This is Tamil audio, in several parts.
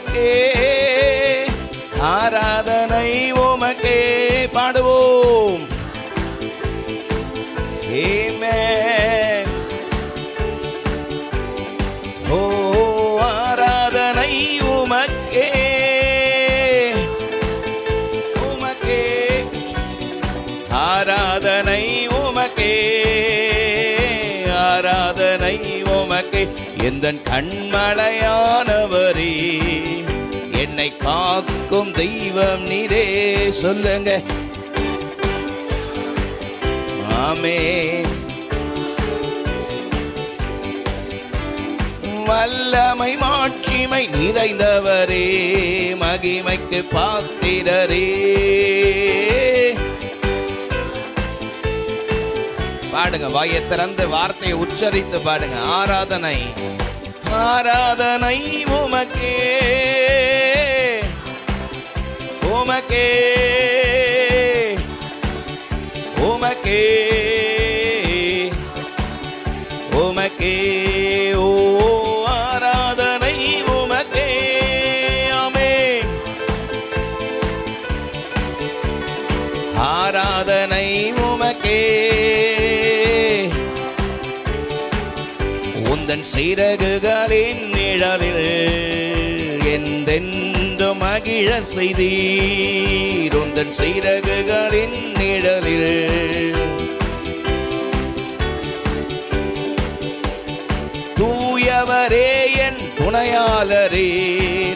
உமக்கே, ஆராதனை உமக்கே. பாடுவோம். ஆமென். ஓ ஆராதனை உமக்கே, உமக்கே, ஆராதனை உமக்கே, ஆராதனை உமக்கே. எந்தன் கண்மலையானவரே, என்னை காக்கும் தெய்வம் நீரே. சொல்லுங்க. ஆமென். வல்லமை மாட்சிமை நிறைந்தவரே, மகிமைக்கு பாத்திரரே. பாடுங்க, வாயை திறந்து வார்த்தையை உச்சரித்து பாடுங்க. ஆராதனை, ஆராதனை உமக்கே, உமக்கே, உமக்கே, உமக்கே. ஓ ஆராதனை உமக்கே. ஆமென். ஆராதனை உமக்கே. உந்தன் சிறகுகளின் நிழலில் என்றென்று மகிழ செய்தீர். உந்தன் சிறகுகளின் நிழலில் தூயவரே என் துணையாளரே,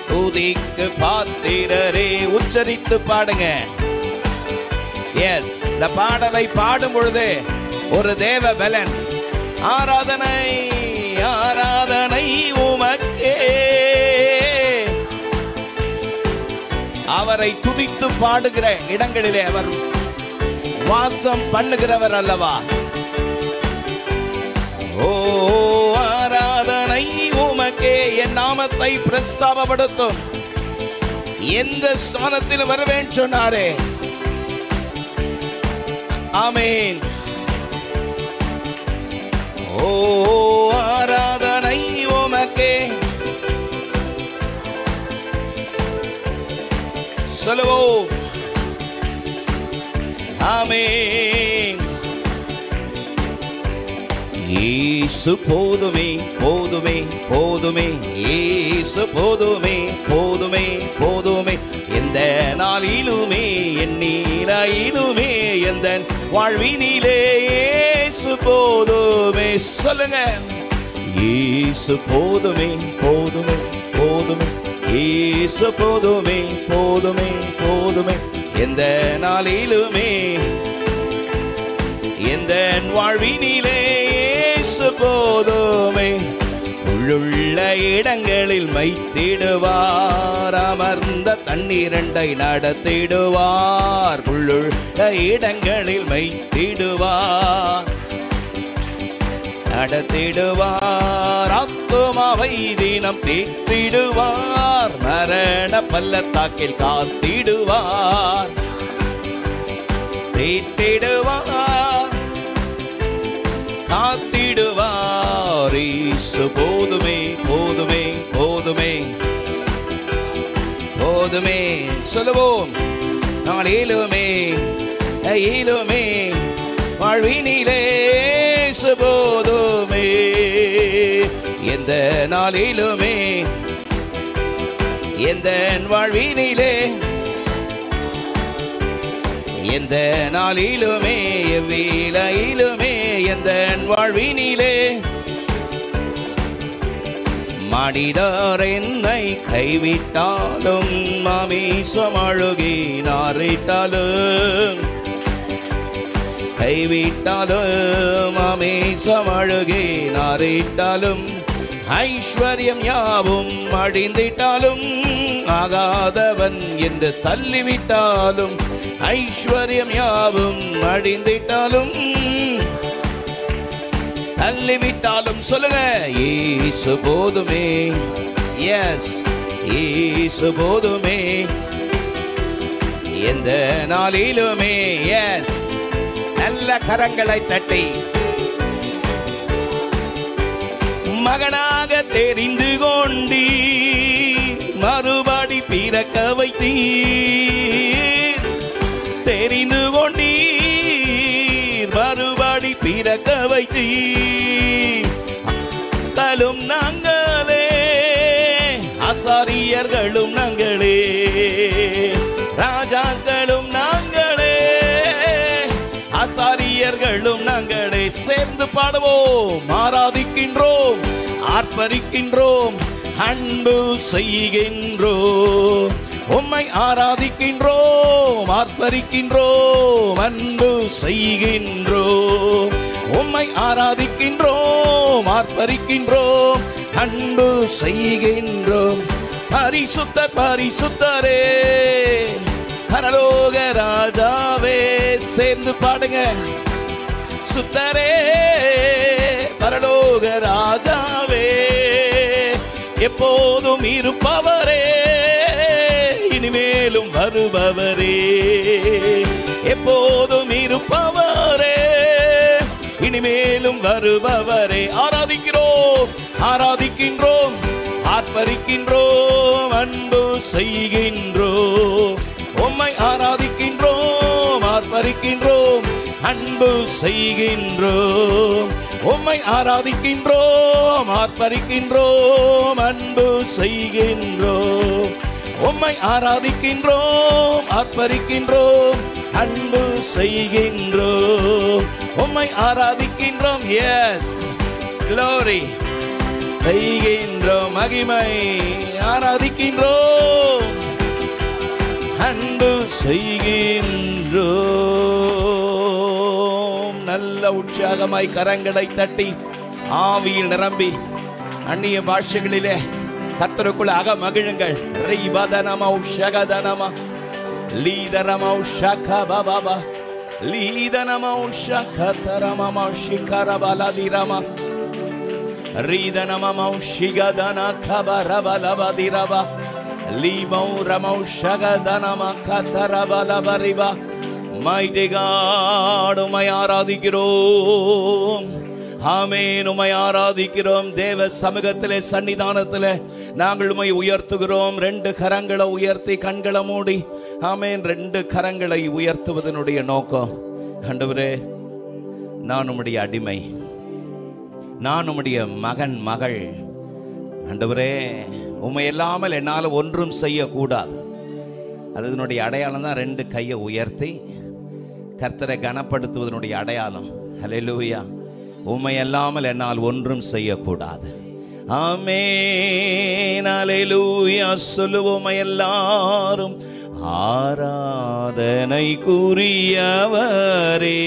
துதிக்கு பாத்திரரே. உச்சரித்து பாடுங்க. எஸ், இந்த பாடலை பாடும் பொழுது ஒரு தேவ பலன். ஆராதனை, ஆராதனை உமக்கே. அவரை துதித்து பாடுகிற இடங்களிலே அவர் வாசம் பண்ணுகிறவர் அல்லவா? ஓ ஆராதனை உமக்கே. என் நாமத்தை பிரஸ்தாபப்படுத்தும் எந்த ஸ்தானத்தில் வருவேன் சொன்னாரே. ஆமென். ஓ ஆராதனை உமக்கே. சொல்லுவோம். ஆமென். இயேசு போதுமே, போதுமே, போதுமே. இயேசு போதுமே, போதுமே, போதுமே. எந்த நாளிலுமே, என் நீலையிலுமே, எந்த வாழ்வினிலே இயேசு போதுமே. சொல்லுங்க. இயேசு போதுமே, போதுமே, போதுமே. இயேசு போதுமே, போதுமே, போதுமே. எந்த நாளிலுமே, எந்த வாழ்வினிலே இயேசு போதுமே. உள்ளுள்ள இடங்களில் மைத்திடுவார், அமர்ந்த தண்ணீரண்டை நடத்திடுவார். உள்ளுள்ள இடங்களில் மைத்திடுவார், நடத்திடுவார். ஆத்துமாவை தினம் தீர்த்திடுவார், மரண பள்ளத்தாக்கில் காத்திடுவார், தீர்த்திடுவார், காத்திடுவார். இயேசு போதுமே, போதுமே, போதுமே, போதுமே. சொல்லுவோம். நாளிலுமே, இலுமே, வாழ்வினிலே இயேசு போதுமே. எந்த நாளிலுமே, எந்த வாழ்வினிலே, எந்த நாளிலுமே, எவ்வேளையிலுமே, எந்த வாழ்வினிலே. மனிதர் என்னை கைவிட்டாலும், மாமிசம் அழுகி நாரிட்டாலும், கைவிட்டாலும், மாமிசம் அழுகி நாரிட்டாலும், ஐஸ்வர்யம் யாவும் அழிந்திட்டாலும், ஆகாதவன் என்று தள்ளிவிட்டாலும், ஐஸ்வர்யம் யாவும் அழிந்திட்டாலும், தள்ளிவிட்டாலும். சொல்லுங்க. இயேசு போதுமே. எஸ், இயேசு போதுமே. எந்த நாளிலுமே. எஸ், நல்ல கரங்களை தட்டி மகனாக தெரிந்து கொண்டி, மறுபடியும் பிறக்க வைத்தீர், தெரிந்து கொண்டீர், மறுபடி பிறக்க வைத்தீர். களும் நாங்களே, ஆசாரியர்களும் நாங்களே, ராஜாக்களும் நாங்களே, ஆசாரியர்களும் நாங்களே. சேர்ந்து பாடுவோம். ஆராதிக்கின்றோம், ஆர்ப்பரிக்கின்றோம், அன்பு செய்கின்றோம். உம்மை ஆராதிக்கின்றோம், ஆர்ப்பரிக்கின்றோம், அன்பு செய்கின்றோம். உம்மை ஆராதிக்கின்றோம், ஆர்ப்பரிக்கின்றோம், அன்பு செய்கின்றோம். பரிசுத்த பரிசுத்தரே, பரலோக ராஜாவே. சேர்ந்து பாடுங்க. சுத்தரே, பரலோக ராஜாவே, எப்போதும் இருப்பவரே, இனிமேலும் வருபவரே, எப்போதும் இருப்பவரே, இனிமேலும் வருபவரே. ஆராதிக்கிறோம், ஆராதிக்கின்றோம், ஆர்ப்பரிக்கின்றோம், அன்பு செய்கின்றோம். உம்மை ஆராதிக்கின்றோம், ஆர்ப்பரிக்கின்றோம், அன்பு செய்கின்றோம். உம்மை ஆராதிக்கின்றோம், ஆர்ப்பரிக்கின்றோம், அன்பு செய்கின்றோம். உம்மை ஆராதிக்கின்றோம், ஆர்ப்பரிக்கின்றோம், அன்பு செய்கின்றோம். உம்மை ஆராதிக்கின்றோம். எஸ், க்ளோரி செய்கின்றோம். மகிமை. ஆராதிக்கின்றோம், அன்பு செய்கின்றோம். நல்ல உற்சாகமாய் கரங்களை தட்டி ஆவியில் நிரம்பி அந்நிய பாஷைகளிலே கர்த்தருக்குள் அக மகிழுங்கள். ரிபதனமா உஷகதனமா லீதரமா உஷகபபப லீதனமா உஷகதரமா ஷிகரபலதிரமா ரீதனமா உஷிகதன கபரபலபதிரபா லீபௌ ரமௌ ஷகதனமா கதரபலபரிபா. Mighty God, உம்மை ஆராதிக்கிறோம். ஆமென். உம்மை ஆராதிக்கிறோம். தேவ சமூகத்திலே, சன்னிதானத்திலே நாங்கள் உம்மை உயர்த்துகிறோம். 2 கரங்களை உயர்த்தி கண்களை மூடி ஆமென். 2 கரங்களை உயர்த்துவதனுடைய நோக்கம், ஆண்டவரே, நான் உம்முடைய அடிமை, நான் உம்முடைய மகன் மகள். ஆண்டவரே, உம்மை இல்லாமல் என்னால் ஒன்றும் செய்யக்கூடாது. அதனுடைய அடையாளம் தான் 2 கையை உயர்த்தி கர்த்தரை கனப்படுத்துவதனுடைய அடையாளம். ஹல்லேலூயா. உம்மை இல்லாமல் என்னால் ஒன்றும் செய்யக்கூடாது. ஆமென். ஹல்லேலூயா. சொல்லுவோம் எல்லாரும். ஆராதனைக்குரியவரே,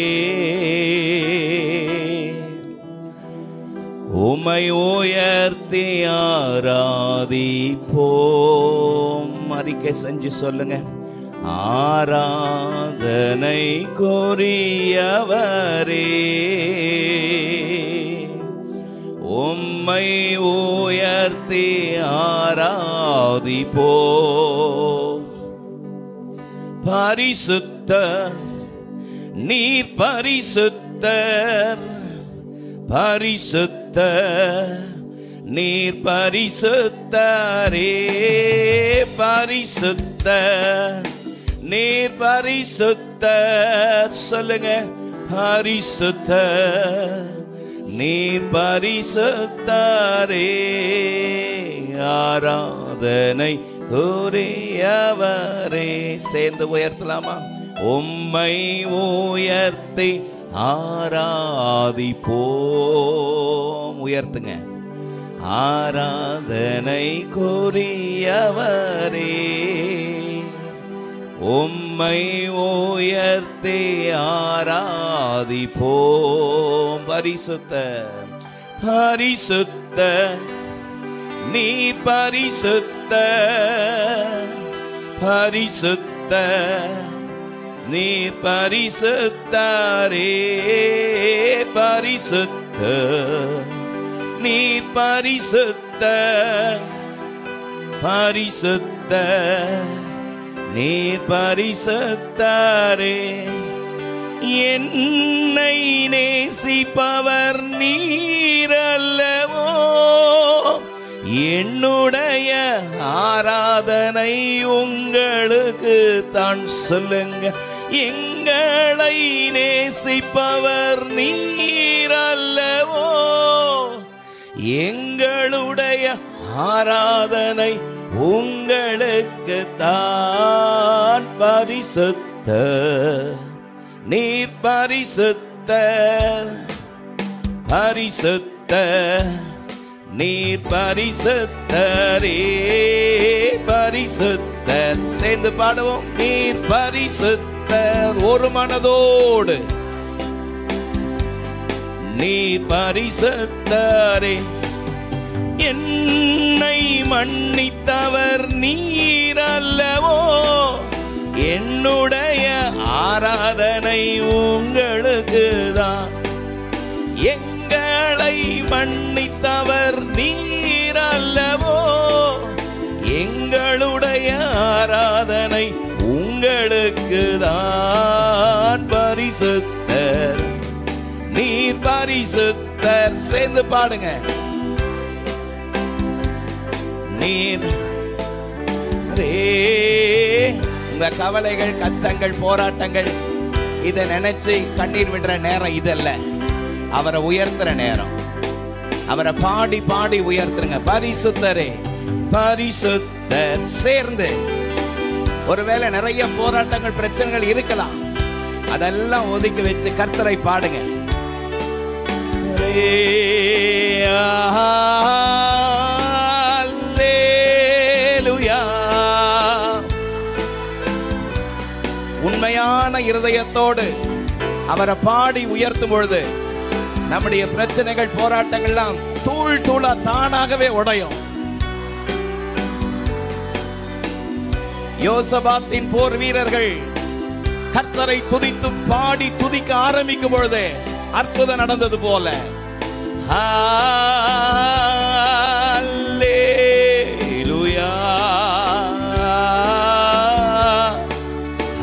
உம்மை உயர்த்தி ஆராதிப்போம். அறிக்கை செஞ்சு சொல்லுங்க. ஆராதனைக்குரியவரே, உம்மை உயர்த்தி ஆராதிப்போம். பரிசுத்த நீர் பரிசுத்தர், பரிசுத்த நீர் பரிசுத்தரே, பரிசுத்த நீர் பரிசுத்தர். சொல்லுங்க. பரிசுத்த நீர் பரிசுத்தரே, ஆராதனை கூறியவரே. சேர்ந்து உயர்த்தலாமா? உம்மை உயர்த்தி ஆராதிப்போம். உயர்த்துங்க. ஆராதனை கூறியவரே, உம்மை உயர்த்தி ஆராதிப்போம். பரிசுத்த பரிசுத்த நீ பரிசுத்த, பரிசுத்த நீ பரிசுத்தரே, பரிசுத்த நீ பரிசுத்த, பரிசுத்த நீ பரிசுத்தரே. என்னை நேசிப்பவர் நீரல்லவோ, என்னுடைய ஆராதனை உங்களுக்கு தான் சொல்லுங்க. எங்களை நேசிப்பவர் நீர் அல்லவோ, எங்களுடைய ஆராதனை உங்களுக்கு தான். பரிசுத்த நீர் பரிசுத்த, பரிசுத்த நீர் பரிசுத்தரே, பரிசுத்தர். சேர்ந்து பாடுவோம். நீர் பரிசுத்தர். ஒரு மனதோடு நீர் பரிசுத்தரே. என்னை மன்னித்தவர் நீர் அல்லவோ, என்னுடைய ஆராதனை உங்களுக்கு தான். எங்களை மன்னித்தவர் நீர் அல்லவோ, எங்களுடைய ஆராதனை உங்களுக்கு தான். பரிசுத்தர் நீர் பரிசுத்தர். சேர்ந்து பாடுங்க. நீர் உங்க கவலைகள், கஷ்டங்கள், போராட்டங்கள் இதை நினைச்சு கண்ணீர் விடுற நேரம் இதல்ல. அவரை உயர்த்துற நேரம். அவரை பாடி பாடி உயர்த்துருங்க. பரிசுத்தரே, பரிசுத்தர். சேர்ந்து ஒருவேளை நிறைய போராட்டங்கள், பிரச்சனைகள் இருக்கலாம். அதெல்லாம் ஒதுக்கி வச்சு கர்த்தரை பாடுங்க. உண்மையான இருதயத்தோடு அவரை பாடி உயர்த்தும் பொழுது நம்முடைய பிரச்சனைகள், போராட்டங்கள்லாம் தூள் தூளா தானாகவே உடையும். யோசபாத்தின் போர் வீரர்கள் கர்த்தரை துதித்து பாடி துதிக்க ஆரம்பிக்கும் பொழுது அற்புதம் நடந்தது போல. ஹல்லேலூயா,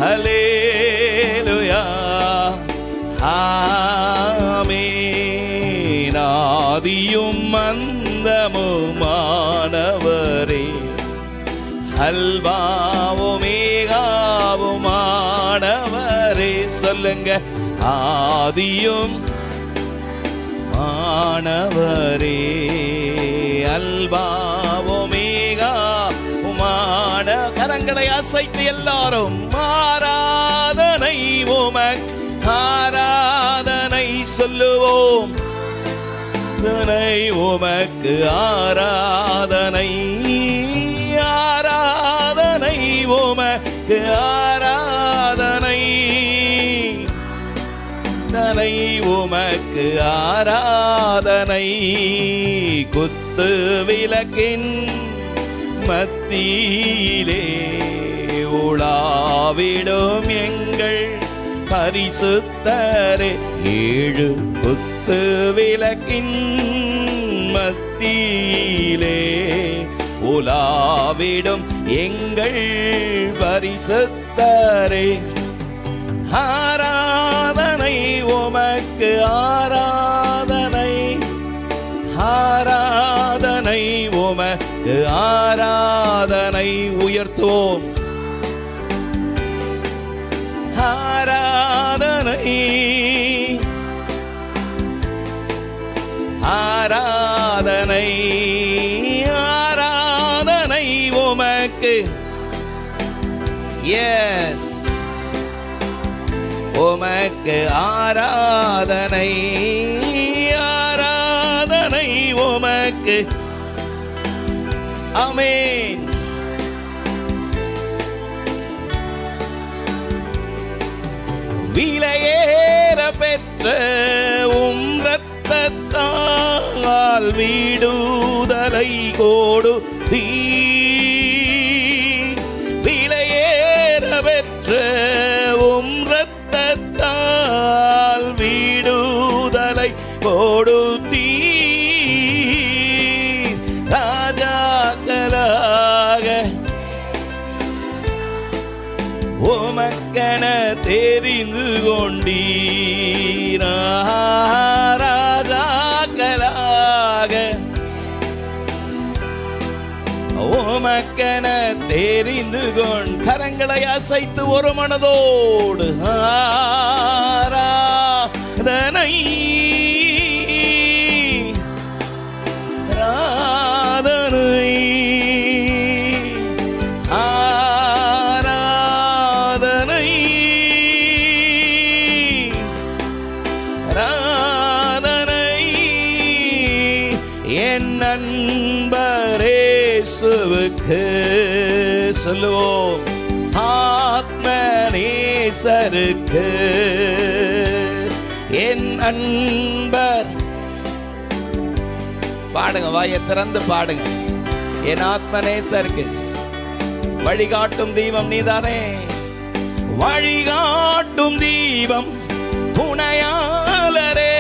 ஹல்லேலூயா, ஆமென். ஆதியும் அந்தமுமானவரே, அல்பாவுமேகாவுமானவரே. சொல்லுங்க. ஆதியும் மானவரே, அல்பாவுமேகாவுமான. கரங்களை அசைத்து எல்லாரும் ஆராதனை உமக்கு, ஆராதனை சொல்லுவோம். உமக்கு ஆராதனை, ஆராதனை உமக்கு ஆராதனை, தனை உமக்கு ஆராதனை. குத்து விளக்கின் மத்தியிலே உலாவிடும் எங்கள் பரிசுத்தரே. ஏழு குத்து விளக்கின் மத்தியிலே உலாவிடும் எங்கள் பரிசுத்தரே. ஆராதனை உமக்கு ஆராதனை, ஆராதனை உமக்கு ஆராதனை. உயர்த்துவோம். ஆராதனை, ஆராதனை, ஆராதனை உமக்கு. எஸ், உமக்கு ஆராதனை, ஆராதனை உமக்கு. ஆமென். விலையேற பெற்ற உம் இரத்தத்தால் விடுதலை கொடுத்தீ. விலையேற பெற்ற உம் இரத்தத்தால் விடுதலை கொடுத்தீ. ராஜாக்களாக உமக்கென தெரிந்து கொண்டீரா. ராஜாக்களாக உமக்கென தெரிந்து கொண் கரங்களை அசைத்து ஒரு மனதோடு ஆராதனை ஆராதனை ஆராதனை ஆராதனை என் நண்பரேசுவுக்கு சொல்லுவோம் ஆத்மநேசருக்கு என் அன்பர் பாடுங்க, வாயை திறந்து பாடுங்க. என் ஆத்மநேசருக்கு வழிகாட்டும் தீபம் நீதானே, வழிகாட்டும் தீபம் துணையாளரே,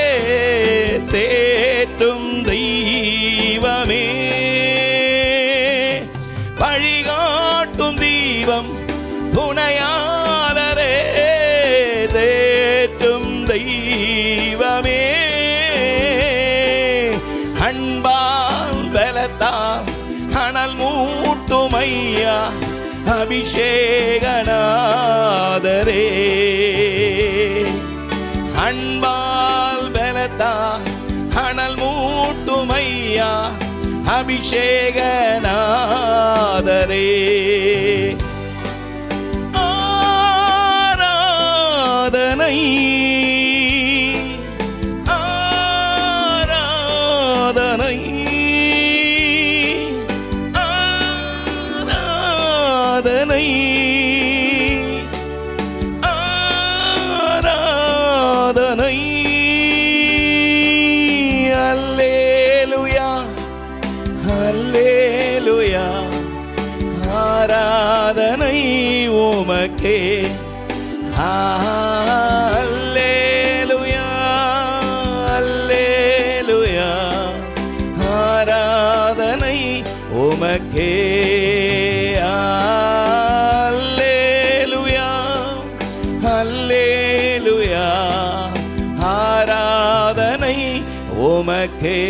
தேற்றும் தெய்வமே, வழிகாட்டும் தீபம் துணையாளரே, தேற்றும் தெய்வமே, அன்பால் பலத்தால் அனல் மூட்டுமையா அபிஷேகநாதரே, அன்பால் பலத்தால் அனல் மூட்டுமையா அபிஷேகநாதரே, ஆராதனை ஆராதனை ஆராதனை ஆராதனை அல்லேலூயா அல்லேலூயா ஆராதனை உமக்கே அல்லேலூயா அல்லேலூயா ஆராதனை உமக்கே அல்லேலூயா அல்லேலூயா ஆராதனை உமக்கே.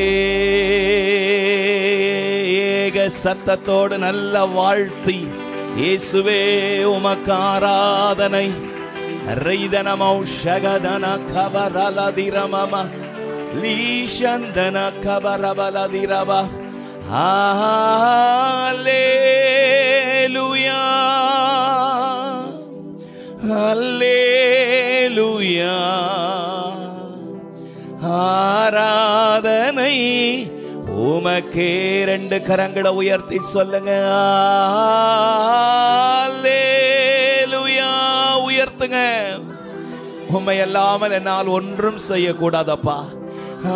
ஏக சத்தத்தோடு நல்ல வாழ்த்தி இயேசுவே உமக்கு ஆராதனை. ரைதனமௌ ஷகதன கபரலதிரமம லீஷந்தன கபரபலதிரப அல்லேலூயா அல்லேலூயா ஆராதனை உமக்கே. ரெண்டு கரங்களை உயர்த்தி சொல்லுங்க அல்லேலூயா. உயர்த்துங்க. உம்மை அல்லாமல் என்னால் ஒன்றும் செய்யக்கூடாதப்பா.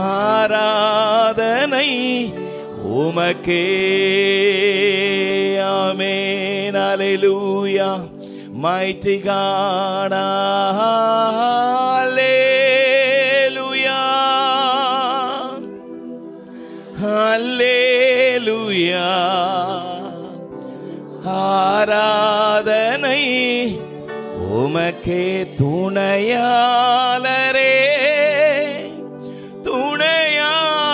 ஆராதனை உமக்கே. ஆமென். அல்லேலூயா. mighty God. Hallelujah. Hallelujah. ஆராதனை உமக்கே. துணையாளரே துணையாளரே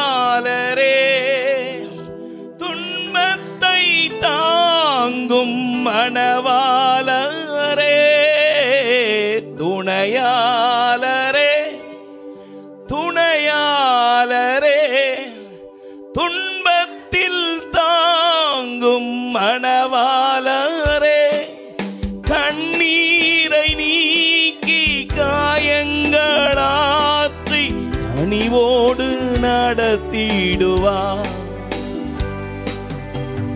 துன்பத்தை தாங்கும் மணவாளரே துணையாளரே துணையாளரே துன்பத்தில் தாங்கும் மணவாளரே கண்ணீரை நீக்கி காயங்களாற்றி கனிவோடு நடத்திடுவார்.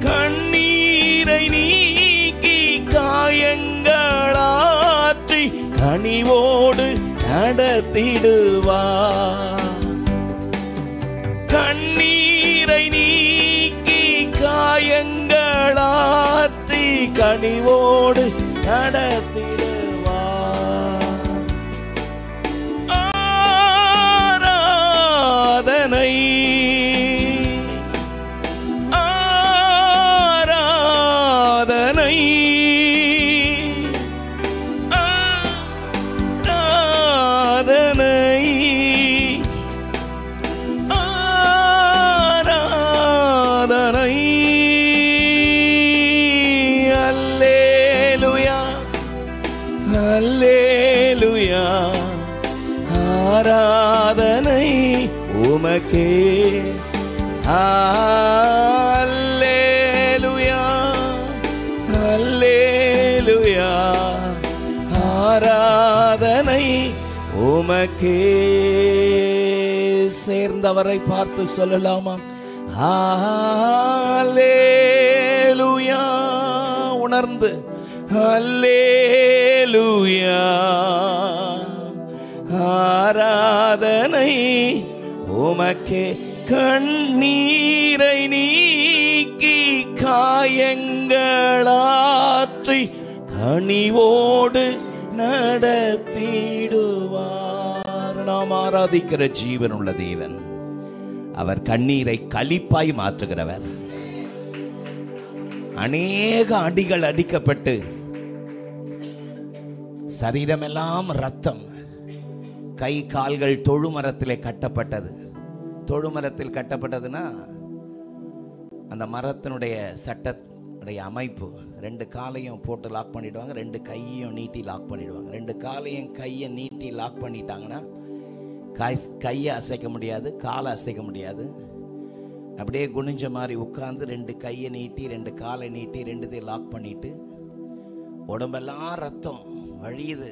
கண்ணீரை நீக்கி காயங்களாற்றி கனிவோடு நடத்திடுவார். கண்ணீரை நீக்கி காயங்களாற்றி கனிவோடு நடத்திடுவார். ஆராதனை ஆராதனை ஆராதனை ஆராதனை ஆராதனை உமக்கே. அல்லேலூயா அல்லேலூயா ஆராதனை உமக்கே. சேர்ந்தவரை பார்த்து சொல்லலாமா? அல்லேலூயா உணர்ந்து அல்லேலூயா ஆராதனை உமக்கே. கண்ணீரை நீக்கி காயங்களாற்றி கனிவோடு நடத்திடுவார். நாம் ஆராதிக்கிற ஜீவன் உள்ள தேவன். அவர் கண்ணீரை களிப்பாய் மாற்றுகிறவர். அநேக அடிகள் அடிக்கப்பட்டு சரீரமெல்லாம் ரத்தம், கை கால்கள் தொழுமரத்திலே கட்டப்பட்டது. தொழுமரத்தில் கட்டப்பட்டதுன்னா அந்த மரத்தினுடைய சட்டத்துடைய அமைப்பு, ரெண்டு காலையும் போட்டு லாக் பண்ணிடுவாங்க, ரெண்டு கையையும் நீட்டி லாக் பண்ணிடுவாங்க. ரெண்டு காலையும் கையை நீட்டி லாக் பண்ணிட்டாங்கன்னா கையை அசைக்க முடியாது, காலை அசைக்க முடியாது. அப்படியே குனிஞ்ச மாதிரி உட்கார்ந்து ரெண்டு கையை நீட்டி ரெண்டு காலை நீட்டி ரெண்டுத்தையும் லாக் பண்ணிட்டு உடம்பெல்லாம் ரத்தம் வழியுது,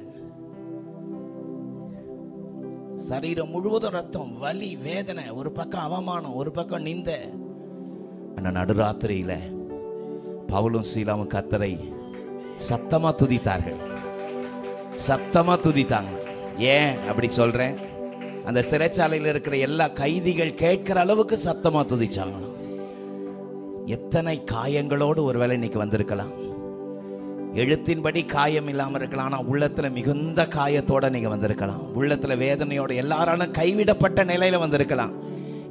சரீரம் முழுவதும் ரத்தம், வலி, வேதனை, ஒரு பக்கம் அவமானம், ஒரு பக்கம் நிந்த. ஆனா நடுராத்திரியில பவுலும் சீலாவும் கர்த்தரை சத்தமா துதித்தார்கள். சத்தமா துதித்தாங்க. ஏன் அப்படி சொல்றேன்? அந்த சிறைச்சாலையில் இருக்கிற எல்லா கைதிகள் கேட்கிற அளவுக்கு சத்தமா துதிச்சாங்க. எத்தனை காயங்களோடு ஒருவேளை இன்னைக்கு வந்திருக்கலாம். எழுத்தின்படி காயம் இல்லாமல் இருக்கலாம், ஆனால் உள்ளத்துல மிகுந்த காயத்தோட நீங்க வந்திருக்கலாம். உள்ளத்துல வேதனையோட, எல்லாராலும் கைவிடப்பட்ட நிலையில வந்திருக்கலாம்.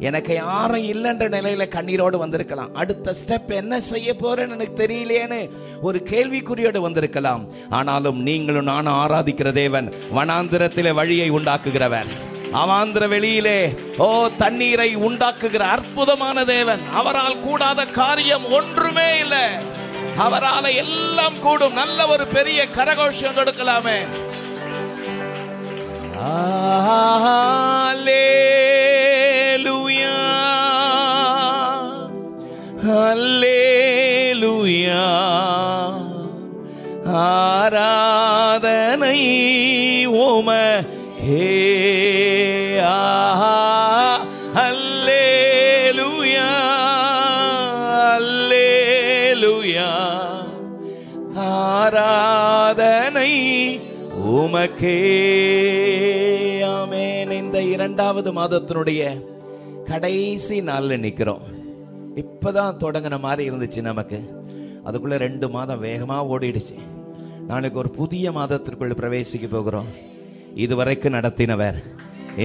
எனக்கு யாரும் இல்லைன்ற நிலையில கண்ணீரோடு வந்திருக்கலாம். அடுத்த ஸ்டெப் என்ன செய்ய போறேன்னு எனக்கு தெரியலையேன்னு ஒரு கேள்விக்குறியோடு வந்திருக்கலாம். ஆனாலும் நீங்களும் நானும் ஆராதிக்கிற தேவன் வனாந்திரத்திலே வழியை உண்டாக்குகிறவர். அவாந்திர வெளியிலே தண்ணீரை உண்டாக்குகிற அற்புதமான தேவன். அவரால் கூடாத காரியம் ஒன்றுமே இல்லை. அவரால் எல்லாம் கூடும். நல்ல ஒரு பெரிய கரகோஷம் கொடுக்கலாமே. அல்லேலூயா அல்லேலூயா ஆராதனை உமக்கே. அல்லேலூயா அல்லேலூயா ஆராதனை உமக்கே. ஆமென். இந்த இரண்டாவது மாதத்தினுடைய கடைசி நாள்ல நிக்கிறோம். இப்பதான் தொடங்கின மாதிரி இருந்துச்சு நமக்கு. அதுக்குள்ள 2 மாதம் வேகமா ஓடிடுச்சு. நாளைக்கு ஒரு புதிய மாதத்திற்குள்ள பிரவேசிக்க போகிறோம். இதுவரைக்கும் நடத்தினவர்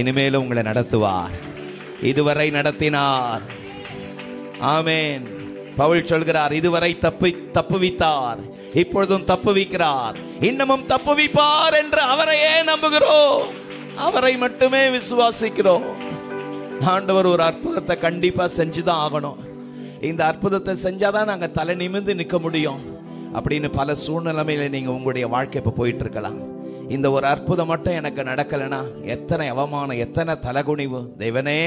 இனிமேலும் உங்களை நடத்துவார். இதுவரை நடத்தினார். ஆமென். பவுல் சொல்கிறார், இதுவரை தப்புவித்தார், இப்பொழுதும் தப்புவிக்கிறார், இன்னமும் தப்புவிப்பார் என்று அவரையே நம்புகிறோம். அவரை மட்டுமே விசுவாசிக்கிறோம். ஆண்டவர் ஒரு அற்புதத்தை கண்டிப்பா செஞ்சுதான் ஆகணும். இந்த அற்புதத்தை செஞ்சாதான் நாங்க தலை நிமிர்ந்து நிற்க முடியும் அப்படின்னு பல சூழ்நிலைமையில நீங்க உங்களுடைய வாழ்க்கை இப்ப போயிட்டு இருக்கலாம். இந்த ஒரு அற்புதம் மட்டும் எனக்கு நடக்கலைன்னா எத்தனை அவமானம், எத்தனை தலகுனிவு. தேவனே,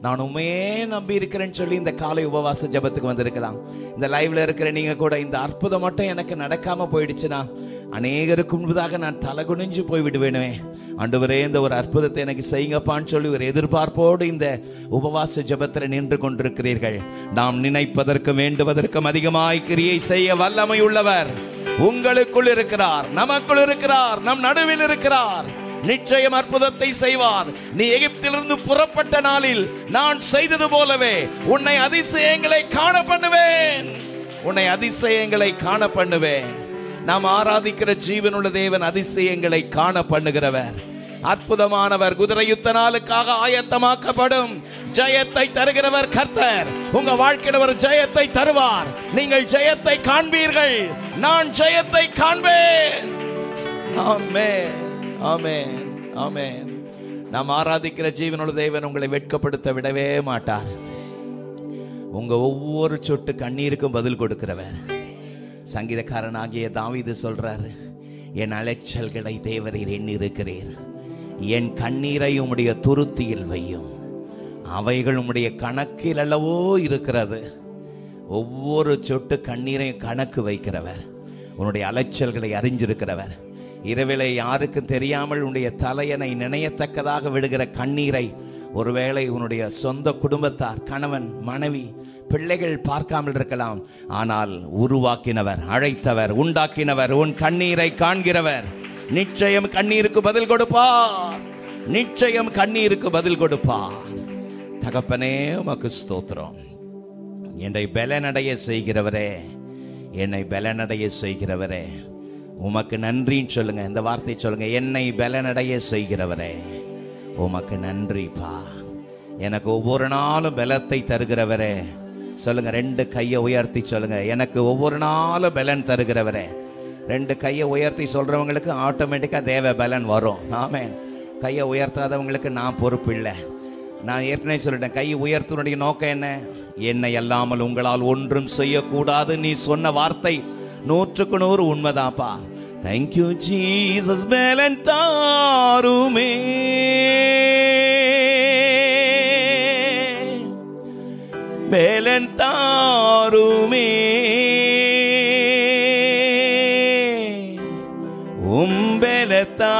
நான் உண்மையே நம்பி இருக்கிறேன்னு சொல்லி இந்த காலை உபவாச ஜபத்துக்கு வந்திருக்கலாம். இந்த லைவ்ல இருக்கிற நீங்க கூட இந்த அற்புதம் மட்டும் எனக்கு நடக்காம போயிடுச்சுன்னா அநேகருக்கு முன்பதாக நான் தலகுனிஞ்சு போய் விடுவேனே. ஆண்டவரே, இந்த ஒரு அற்புதத்தை எனக்கு செய்யுங்கப்பான்னு சொல்லி ஒரு எதிர்பார்ப்போடு இந்த உபவாச ஜபத்தில் நின்று கொண்டிருக்கிறீர்கள். நாம் நினைப்பதற்கும் வேண்டுவதற்கும் அதிகமாய் கிரியை செய்ய வல்லமை உள்ளவர் உங்களுக்குள் இருக்கிறார், நமக்குள் இருக்கிறார், நம் நடுவில் இருக்கிறார். நிச்சயம் அற்புதத்தை செய்வார். நீ எகிப்திலிருந்து புறப்பட்ட நாளில் நான் செய்தது போலவே உன்னை அதிசயங்களை காண பண்ணுவேன். உன்னை அதிசயங்களை காண பண்ணுவேன். நாம் ஆராதிக்கிற ஜீவனுள்ள தேவன் அதிசயங்களை காண பண்ணுகிறவர், அற்புதமானவர். குதிரை யுத்த நாளுக்காக ஆயத்தமாக்கப்படும் ஜெயத்தை தருகிறவர் கர்த்தர். உங்க வாழ்க்கையில் ஒரு ஜெயத்தை தருவார். நீங்கள் ஜெயத்தை காண்பீர்கள். நான் ஜெயத்தை காண்பேன். ஆமென், ஆமென், ஆமென். நாம் ஆராதிக்கிற ஜீவனுள்ள தேவன் உங்களை வெட்கப்படுத்த விடவே மாட்டார். உங்க ஒவ்வொரு சொட்டு கண்ணீருக்கும் பதில் கொடுக்கிறவர். சங்கீதக்காரனாகிய தாவீது சொல்றாரு, என் அலைச்சல்களை தேவரீர் எண்ணிருக்கிறீர். என் கண்ணீரை உம்முடைய துருத்தியில் வையும். அவைகள் உம்முடைய கணக்கில் அல்லவோ இருக்கிறது. ஒவ்வொரு சொட்டு கண்ணீரையும் கணக்கு வைக்கிறவர், உன்னுடைய அலைச்சல்களை அறிஞ்சிருக்கிறவர். இரவிலே யாருக்கும் தெரியாமல் உன்னுடைய தலையணை நினையத்தக்கதாக விடுகிற கண்ணீரை ஒருவேளை உன்னுடைய சொந்த குடும்பத்தார், கணவன், மனைவி, பிள்ளைகள் பார்க்காமல் இருக்கலாம். ஆனால் உருவாக்கினவர், அழைத்தவர், உண்டாக்கினவர், உன் கண்ணீரை காண்கிறவர் நிச்சயம் கண்ணீருக்கு பதில் கொடுப்பார். நிச்சயம் கண்ணீருக்கு பதில் கொடுப்பார். தகப்பனே, உமக்கு ஸ்தோத்திரம். என்னை பலனடைய செய்கிறவரே, என்னை பலனடைய செய்கிறவரே, உமக்கு நன்றின்னு சொல்லுங்க. இந்த வார்த்தை சொல்லுங்க, என்னை பலனடைய செய்கிறவரே உமக்கு நன்றிப்பா. எனக்கு ஒவ்வொரு நாளும் பலத்தை தருகிறவரே சொல்லுங்க. 2 கையை உயர்த்தி சொல்லுங்க, எனக்கு ஒவ்வொரு நாளும் பலன் தருகிறவரே. 2 கையை உயர்த்தி சொல்றவங்களுக்கு ஆட்டோமேட்டிக்காக தேவ பலன் வரும். ஆமென். கையை உயர்த்தாதவங்களுக்கு நான் பொறுப்பு இல்லை. நான் ஏற்கனவே சொல்லிட்டேன், கை உயர்த்தினுடைய நோக்கம் என்ன? என்னை அல்லாமல் உங்களால் ஒன்றும் செய்யக்கூடாது. நீ சொன்ன வார்த்தை 100க்கு 100 உண்மைதான்ப்பா. Thank you Jesus. பலன் தாருமே, பலன் தாருமே, பலத்தா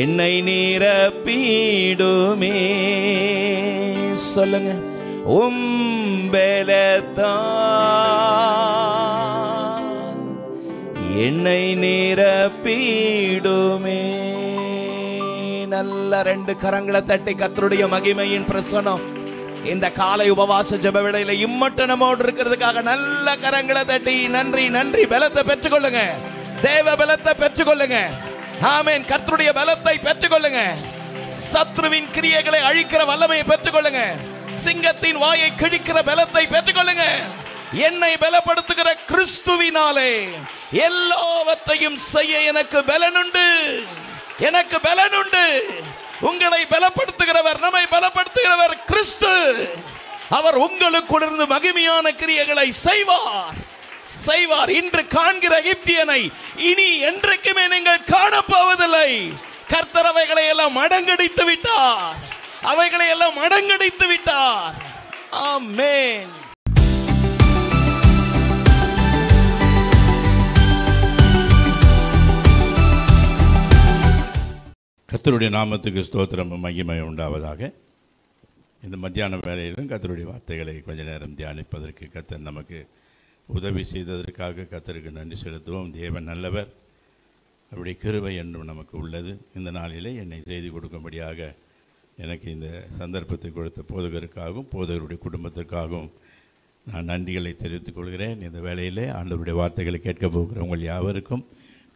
என்னை நிரப்பிடுமே. சொல்லுங்க, பலத்தா என்னை நிரப்பிடுமே. நல்ல 2 கரங்களை தட்டி கர்த்தருடைய மகிமையின் பிரசன்னம் இந்த காலை உபவாச ஜெப வேளையில இம்மட்டு நம்மோடு இருக்கிறதுக்காக நல்ல கரங்களை தட்டி நன்றி நன்றி. பலத்தை பெற்றுக்கொள்ளுங்க, தேவ பலத்தை பெற்றுக்கொள்ளுங்க. ஆமென். கர்த்தருடைய பலத்தை பெற்றுக்கொள்ளுங்க. சத்ருவின் கிரியைகளை அழிக்கிற வல்லமையை பெற்றுக்கொள்ளுங்க. சிங்கத்தின் வாயை கிழிக்கிற பலத்தை பெற்றுக்கொள்ளுங்க. என்னை பலப்படுத்துகிற கிறிஸ்துவினாலே எல்லாவற்றையும் செய்ய எனக்கு பலனுண்டு, எனக்கு பலனுண்டு. உங்களை பலப்படுத்துகிறவர், நம்மை பலப்படுத்துகிறவர் கிறிஸ்து. அவர் உங்களுக்குள்ளிருந்து மகிமையான கிரியைகளை செய்வார் செய்வார். இன்று காண்கிற எகிப்தியனை இனி என்றைக்குமே நீங்கள் காணப்போவதில்லை. கர்த்தர் அவைகளை எல்லாம் அடங்கடித்து விட்டார், அவைகளை எல்லாம் அடங்கடித்து விட்டார். ஆமென். கர்த்தருடைய நாமத்துக்கு ஸ்தோத்திரம், மகிமை உண்டாவதாக. இந்த மத்தியான வேளையிலும் கர்த்தருடைய வார்த்தைகளை கொஞ்ச நேரம் தியானிப்பதற்கு கர்த்தர் நமக்கு உதவி செய்ததற்காக கர்த்தருக்கு நன்றி செலுத்துவோம். தேவன் நல்லவர், அவருடைய கிருபை என்றும் நமக்கு உள்ளது. இந்த நாளிலே என்னை செய்தி கொடுக்கும்படியாக எனக்கு இந்த சந்தர்ப்பத்தை கொடுத்த போதகருக்காகவும் போதகருடைய குடும்பத்திற்காகவும் நான் நன்றிகளை தெரிவித்துக் கொள்கிறேன். இந்த வேளையிலே ஆண்டவருடைய வார்த்தைகளை கேட்கப் போகிற உங்கள் யாவருக்கும்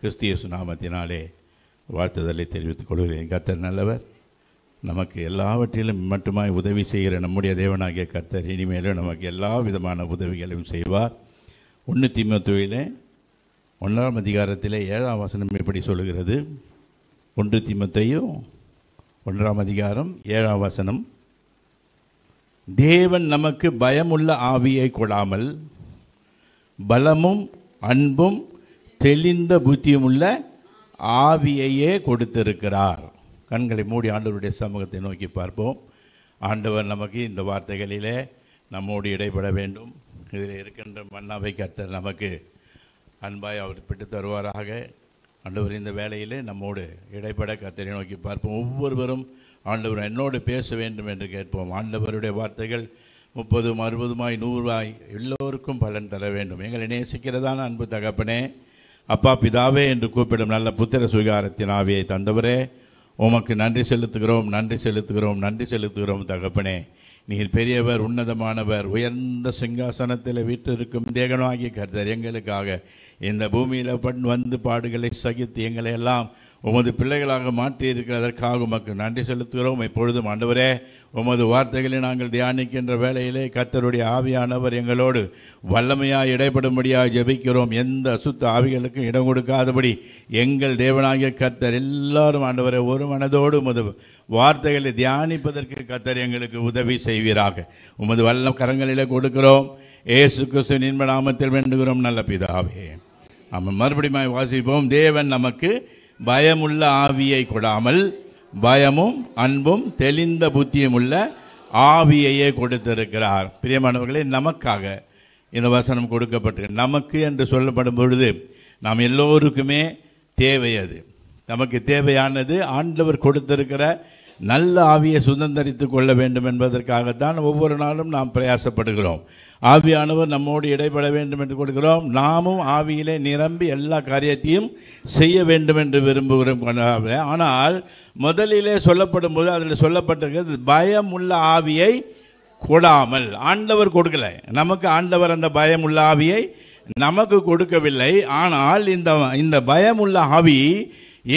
கிறிஸ்து இயேசு நாமத்தினாலே வாழ்த்துதலை தெரிவித்துக் கொள்கிறேன். கர்த்தர் நல்லவர், நமக்கு எல்லாவற்றிலும் மட்டுமாய் உதவி செய்கிற நம்முடைய தேவனாகிய கர்த்தர் இனிமேலும் நமக்கு எல்லா விதமான உதவிகளையும் செய்வார். 1 தீமோத்தேயுவிலே 1ஆம் அதிகாரத்திலே 7ஆம் வசனம் எப்படி சொல்லுகிறது? 1 தீமோத்தேயு 1ஆம் அதிகாரம் 7ஆம் வசனம், தேவன் நமக்கு பயமுள்ள ஆவியை கொடாமல் பலமும் அன்பும் தெளிந்த புத்தியுமுள்ள ஆவியையே கொடுத்திருக்கிறார். கண்களை மூடி ஆண்டவருடைய சமூகத்தை நோக்கி பார்ப்போம். ஆண்டவர் நமக்கு இந்த வார்த்தைகளிலே நம்மோடு இடைப்பட வேண்டும். இதில் இருக்கின்ற மன்னாவை கர்த்தர் நமக்கு அன்பாய் அவர் பெற்று தருவாராக. ஆண்டவர் இந்த வேளையிலே நம்மோடு இடைப்பட கர்த்தரை நோக்கி பார்ப்போம். ஒவ்வொருவரும் ஆண்டவர் என்னோடு பேச வேண்டும் என்று கேட்போம். ஆண்டவருடைய வார்த்தைகள் 30, 60, 100 எல்லோருக்கும் பலன் தர வேண்டும். எங்களை நேசிக்கிறதான அன்பு தகப்பனே, அப்பா பிதாவே என்று கூப்பிடும் நல்ல புத்திர சுகாரத்தின் ஆவியை தந்தவரே, உமக்கு நன்றி செலுத்துகிறோம், நன்றி செலுத்துகிறோம், நன்றி செலுத்துகிறோம். தகப்பனே, நீர் பெரியவர், உன்னதமானவர், உயர்ந்த சிங்காசனத்தில் வீற்றிருக்கும் தேவனாகிய கர்த்தர் எங்களுக்காக இந்த பூமியில் வந்து பாடுகளை சகித்து எங்களை எல்லாம் உமது பிள்ளைகளாக மாற்றியிருக்கிறதற்காக உமக்கு நன்றி செலுத்துகிறோம். இப்பொழுதும் ஆண்டவரே, உமது வார்த்தைகளை நாங்கள் தியானிக்கின்ற வேளையிலே கர்த்தருடைய ஆவியானவர் எங்களோடு வல்லமையாக இடைப்படும்படியாக ஜெபிக்கிறோம். எந்த அசுத்த ஆவிகளுக்கும் இடம் கொடுக்காதபடி எங்கள் தேவனாகிய கர்த்தர் எல்லாரும் ஆண்டவரை ஒரு மனதோடு உமது வார்த்தைகளை தியானிப்பதற்கு கர்த்தர் எங்களுக்கு உதவி செய்வீராக. உமது வல்ல கரங்களிலே கொடுக்கிறோம். இயேசு கிறிஸ்துவின் இன்ப நாமத்தில் வேண்டுகிறோம் நல்ல பிதாவே, ஆமாம், மறுபடியும் வாசிப்போம். தேவன் நமக்கு பயமுள்ள ஆவியை கொடாமல் பயமும் அன்பும் தெளிந்த புத்தியும் உள்ள ஆவியையே கொடுத்திருக்கிறார். பிரியமானவர்களே, நமக்காக இந்த வசனம் கொடுக்கப்பட்டிருக்கு. நமக்கு என்று சொல்லப்படும் பொழுது நாம் எல்லோருக்குமே தேவை. அது நமக்கு தேவையானது ஆண்டவர் கொடுத்திருக்கிற நல்ல ஆவியை சுதந்தரித்து கொள்ள வேண்டும் என்பதற்காகத்தான் ஒவ்வொரு நாளும் நாம் பிரயாசப்படுகிறோம். ஆவியானவர் நம்மோடு இடைப்பட வேண்டும் என்று கொடுக்கிறோம். நாமும் ஆவியிலே நிரம்பி எல்லா காரியத்தையும் செய்ய வேண்டும் என்று விரும்புகிறோம். ஆனால் முதலிலே சொல்லப்படும் போது அதில் சொல்லப்பட்டிருக்கிறது பயம் உள்ள ஆவியை கொடாமல். ஆண்டவர் கொடுக்கல நமக்கு. ஆண்டவர் அந்த பயம் உள்ள ஆவியை நமக்கு கொடுக்கவில்லை. ஆனால் இந்த பயம் உள்ள ஆவி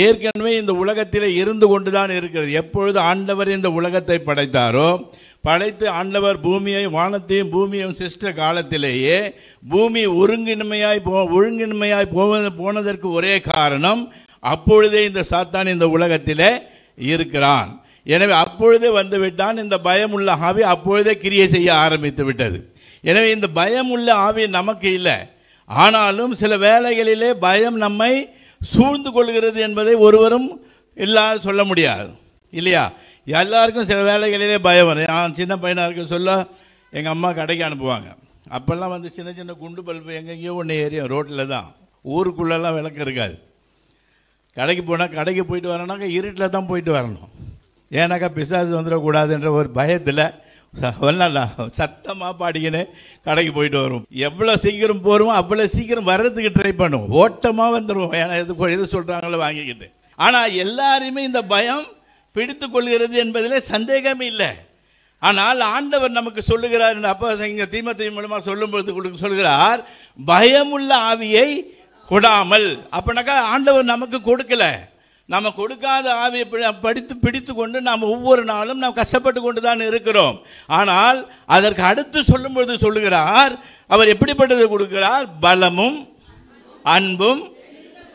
ஏற்கனவே இந்த உலகத்திலே இருந்து கொண்டுதான் இருக்கிறது. எப்பொழுது ஆண்டவர் இந்த உலகத்தை படைத்தாரோ, படைத்து ஆண்டவர் பூமியை வானத்தையும் பூமியையும் சிருஷ்ட காலத்திலேயே பூமி ஒழுங்கின்மையாய் போனதற்கு ஒரே காரணம் அப்பொழுதே இந்த சாத்தான் இந்த உலகத்திலே இருக்கிறான். எனவே அப்பொழுதே வந்து விட்டான். இந்த பயமுள்ள ஆவி அப்பொழுதே கிரியை செய்ய ஆரம்பித்து விட்டது. எனவே இந்த பயமுள்ள ஆவி நமக்கு இல்லை. ஆனாலும் சில வேளைகளிலே பயம் நம்மை சூழ்ந்து கொள்கிறது என்பதை ஒருவரும் எல்லாரும் சொல்ல முடியாது, இல்லையா? எல்லாருக்கும் சில வேலைகளிலே பயம் வரும். நான் சின்ன பையனாக இருக்க சொல்ல எங்கள் அம்மா கடைக்கு அனுப்புவாங்க. அப்போல்லாம் வந்து சின்ன சின்ன குண்டு பல்பு எங்கெங்கேயோ ஒன்று ஏரியும், ரோட்டில் தான், ஊருக்குள்ளெல்லாம் விளக்கு இருக்காது. கடைக்கு போனால் கடைக்கு போயிட்டு வரணுனாக்கா இருட்டில் தான் போயிட்டு வரணும். ஏன்னாக்கா பிசாசு வந்துடக்கூடாதுன்ற ஒரு பயத்தில் சத்தமாக பாடிக்கின்னு கடைக்கு போயிட்டு வருவோம். எவ்வளோ சீக்கிரம் போகிறோமோ அவ்வளோ சீக்கிரம் வர்றதுக்கு ட்ரை பண்ணுவோம். ஓட்டமாக வந்துடுவோம். ஏன்னா எது சொல்கிறாங்களோ வாங்கிக்கிட்டு. ஆனால் எல்லாருமே இந்த பயம் பிடித்து கொள்கிறது என்பதில் சந்தேகமே இல்லை. ஆனால் ஆண்டவர் நமக்கு சொல்லுகிறார், இந்த அப்பா இங்கே தீமோத்தேயு மூலமாக சொல்லும்போது சொல்லுகிறார், பயமுள்ள ஆவியை கொடாமல். அப்படின்னாக்கா ஆண்டவர் நமக்கு கொடுக்கல. நம்ம கொடுக்காத ஆவியை பிடித்து கொண்டு நாம் ஒவ்வொரு நாளும் நாம் கஷ்டப்பட்டு கொண்டு தான் இருக்கிறோம். ஆனால் அதற்கு அடுத்து சொல்லும்போது சொல்லுகிறார், அவர் எப்படிப்பட்டதை கொடுக்கிறார்? பலமும் அன்பும்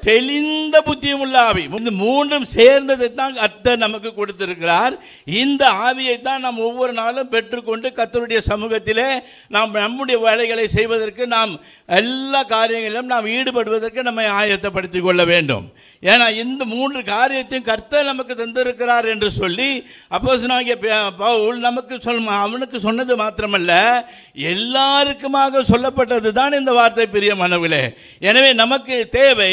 தெளிந்த புத்தியும் உள்ள ஆவி. இந்த மூன்றும் சேர்ந்ததை தான் கர்த்தர் நமக்கு கொடுத்திருக்கிறார். இந்த ஆவியை தான் நாம் ஒவ்வொரு நாளும் பெற்றுக்கொண்டு கர்த்தருடைய சமூகத்திலே நாம் நம்முடைய வேலைகளை செய்வதற்கு, நாம் எல்லா காரியங்களிலும் நாம் ஈடுபடுவதற்கு நம்மை ஆயத்தப்படுத்திக் கொள்ள வேண்டும். ஏன்னா இந்த மூன்று காரியத்தையும் கர்த்தர் நமக்கு தந்திருக்கிறார் என்று சொல்லி அப்போஸ்தலனாகிய பவுல் நமக்கு அவனுக்கு சொன்னது மாத்திரமல்ல, எல்லாருக்குமாக சொல்லப்பட்டது தான் இந்த வார்த்தை. பிரியமானவர்களே, எனவே நமக்கு தேவை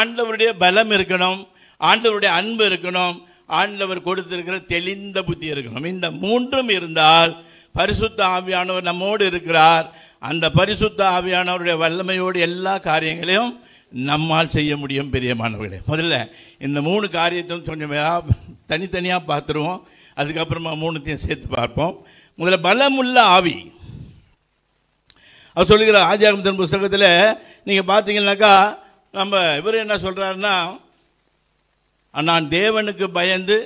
ஆண்டவருடைய பலம் இருக்கணும், ஆண்டவருடைய அன்பு இருக்கணும், ஆண்டவர் கொடுத்திருக்கிற தெளிந்த புத்தி இருக்கணும். இந்த மூன்றும் இருந்தால் பரிசுத்த ஆவியானவர் நம்மோடு இருக்கிறார். அந்த பரிசுத்த ஆவியானவருடைய வல்லமையோடு எல்லா காரியங்களையும் நம்மால் செய்ய முடியும். பிரியமானவர்களே, முதல்ல இந்த மூணு காரியத்தையும் கொஞ்சம் தனித்தனியாக பார்த்துருவோம். அதுக்கப்புறமா மூணுத்தையும் சேர்த்து பார்ப்போம். முதல்ல பலமுள்ள ஆவி. அவர் சொல்லுகிற ஆதியாகமத்தின் புஸ்தகத்தில் நீங்கள் பார்த்தீங்கன்னாக்கா, நம்ம இவர் என்ன சொல்கிறாருன்னா, நான் தேவனுக்கு பயந்து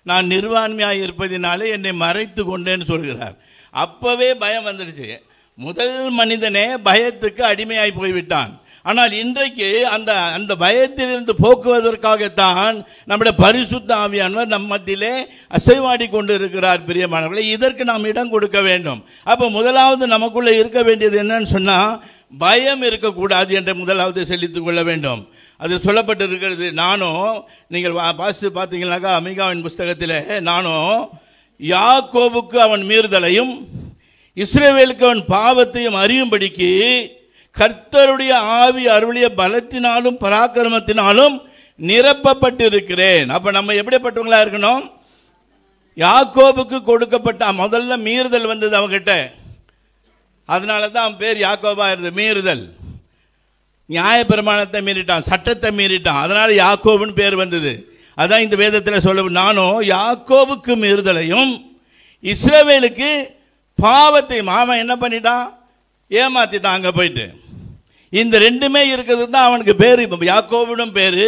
நான் நிர்வாண்மையாக இருப்பதினாலே என்னை மறைத்து கொண்டேன்னு சொல்கிறார். அப்போவே பயம் வந்துடுச்சு. முதல் மனிதனே பயத்துக்கு அடிமையாய் போய்விட்டான். ஆனால் இன்றைக்கு அந்த பயத்திலிருந்து போக்குவதற்காகத்தான் நம்முடைய பரிசுத்த ஆவியானவர் நம் மத்தியிலே அசைவாடி கொண்டு இருக்கிறார். பிரியமானவர்களே, இதற்கு நாம் இடம் கொடுக்க வேண்டும். அப்போ முதலாவது நமக்குள்ளே இருக்க வேண்டியது என்னன்னு சொன்னால், பயம் இருக்கக்கூடாது என்ற முதலாவது செலுத்திக் கொள்ள வேண்டும். அது சொல்லப்பட்டு இருக்கிறது. நானும் நீங்கள் வாசித்து பார்த்தீங்கன்னாக்கா மீகாவின் புஸ்தகத்தில், நானும் யாக்கோபுக்கு அவன் மீறுதலையும் இஸ்ரவேலுக்கு அவன் பாவத்தையும் அறியும்படிக்கு கர்த்தருடைய ஆவி அருளிய பலத்தினாலும் பராக்கிரமத்தினாலும் நிரப்பப்பட்டிருக்கிறேன். அப்ப நம்ம எப்படிப்பட்டவங்களா இருக்கணும்? யாக்கோபுக்கு கொடுக்கப்பட்ட முதல்ல மீறுதல் வந்தது அவங்கிட்ட, அதனால தான் அவன் பேர் யாக்கோபா இருந்தது. மீறுதல், நியாயப்பிரமாணத்தை மீறிட்டான், சட்டத்தை மீறிட்டான், அதனால யாக்கோபுன்னு பேர் வந்தது. அதான் இந்த வேதத்தில் சொல்ல, நானும் யாக்கோபுக்கு மீறுதலையும் இஸ்ரவேலுக்கு பாவத்தையும். அவன் என்ன பண்ணிட்டான்? ஏமாத்திட்டான். அங்கே போயிட்டு இந்த ரெண்டுமே இருக்கிறது தான் அவனுக்கு பேரு. யாக்கோபுடும் பேரு,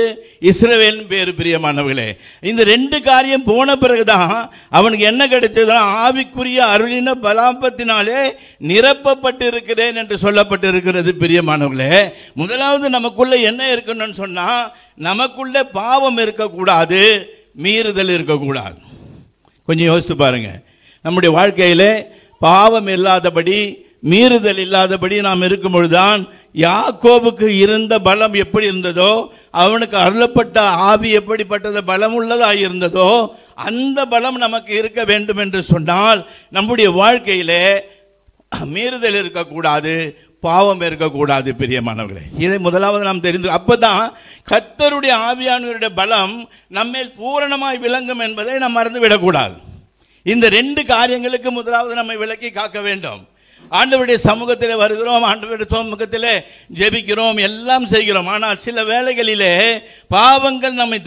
இஸ்ரவேலும் பேரு. பிரியமானவர்களே, இந்த ரெண்டு காரியம் போன பிறகுதான் அவனுக்கு என்ன கிடைச்சதுன்னா, ஆவிக்குரிய அருளின பலாபத்தினாலே நிரப்பப்பட்டு இருக்கிறேன் என்று சொல்லப்பட்டு இருக்கிறது. பிரியமானவர்களே, முதலாவது நமக்குள்ள என்ன இருக்கணும்னு சொன்னா, நமக்குள்ள பாவம் இருக்கக்கூடாது, மீறுதல் இருக்கக்கூடாது. கொஞ்சம் யோசித்து பாருங்க. நம்முடைய வாழ்க்கையிலே பாவம் இல்லாதபடி, மீறுதல் இல்லாதபடி நாம் இருக்கும் பொழுதுதான் யாக்கோபுக்கு இருந்த பலம் எப்படி இருந்ததோ, அவனுக்கு அருளப்பட்ட ஆவி எப்படிப்பட்டது பலம் உள்ளதாக இருந்ததோ, அந்த பலம் நமக்கு இருக்க வேண்டும் என்று சொன்னால் நம்முடைய வாழ்க்கையிலே மீறுதல் இருக்கக்கூடாது, பாவம் இருக்கக்கூடாது. பிரியமானவர்களே, இதை முதலாவது நாம் தெரிந்து, அப்பதான் கர்த்தருடைய ஆவியானவருடைய பலம் நம்மேல் பூரணமாய் விளங்கும் என்பதை நாம் மறந்து விடக்கூடாது. இந்த ரெண்டு காரியங்களுக்கு முதலாவது நம்மை விலக்கி காக்க வேண்டும். ஆண்டவருடைய சமூகத்தில் வருகிறோம், ஆண்டவருடைய சமூகத்தில் ஜெபிக்கிறோம், எல்லாம் செய்கிறோம். ஆனால் சில வேளைகளிலே பாவங்கள் நம்மை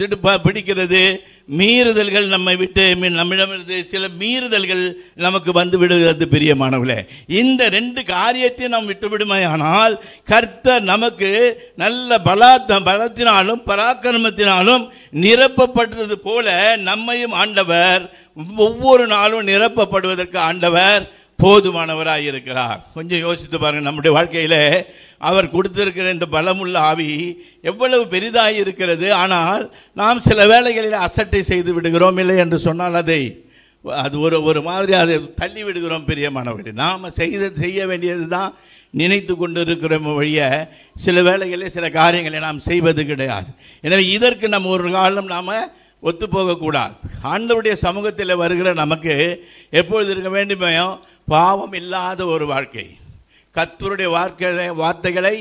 பிடிக்கிறது, மீறுதல்கள் நம்மை விட்டு நம்மிடமிருந்து சில மீறுதல்கள் நமக்கு வந்து விடுகிறது. பிரியமானவர்களே, இந்த ரெண்டு காரியத்தை நாம் விட்டுவிடுமையானால் கர்த்தர் நமக்கு நல்ல பலத்தினாலும் பராக்கிரமத்தினாலும் நிரப்பப்பட்டது போல நம்மையும் ஆண்டவர் ஒவ்வொரு நாளும் நிரப்பப்படுவதற்கு ஆண்டவர் போதுமானவராக இருக்கிறார். கொஞ்சம் யோசித்து பாருங்கள், நம்முடைய வாழ்க்கையில் அவர் கொடுத்திருக்கிற இந்த பலமுள்ள ஆவி எவ்வளவு பெரிதாக இருக்கிறது. ஆனால் நாம் சில வேளைகளில் அசட்டை செய்து விடுகிறோம். இல்லை என்று சொன்னால் அது ஒரு மாதிரி அதை தள்ளி விடுகிறோம். பிரியமானவர்களே, நாம் செய்ய வேண்டியது தான் நினைத்து கொண்டு இருக்கிறோம் வழிய சில வேளைகளில் சில காரியங்களை நாம் செய்வது கிடையாது. எனவே இதற்கு நம்ம ஒரு காலம் நாம் ஒத்து போகக்கூடாது. ஆண்டவருடைய சமூகத்தில் வருகிற நமக்கு எப்பொழுது இருக்க வேண்டுமே பாவம் இல்லாத ஒரு வாழ்க்கை, கர்த்தருடைய வார்த்தைகளை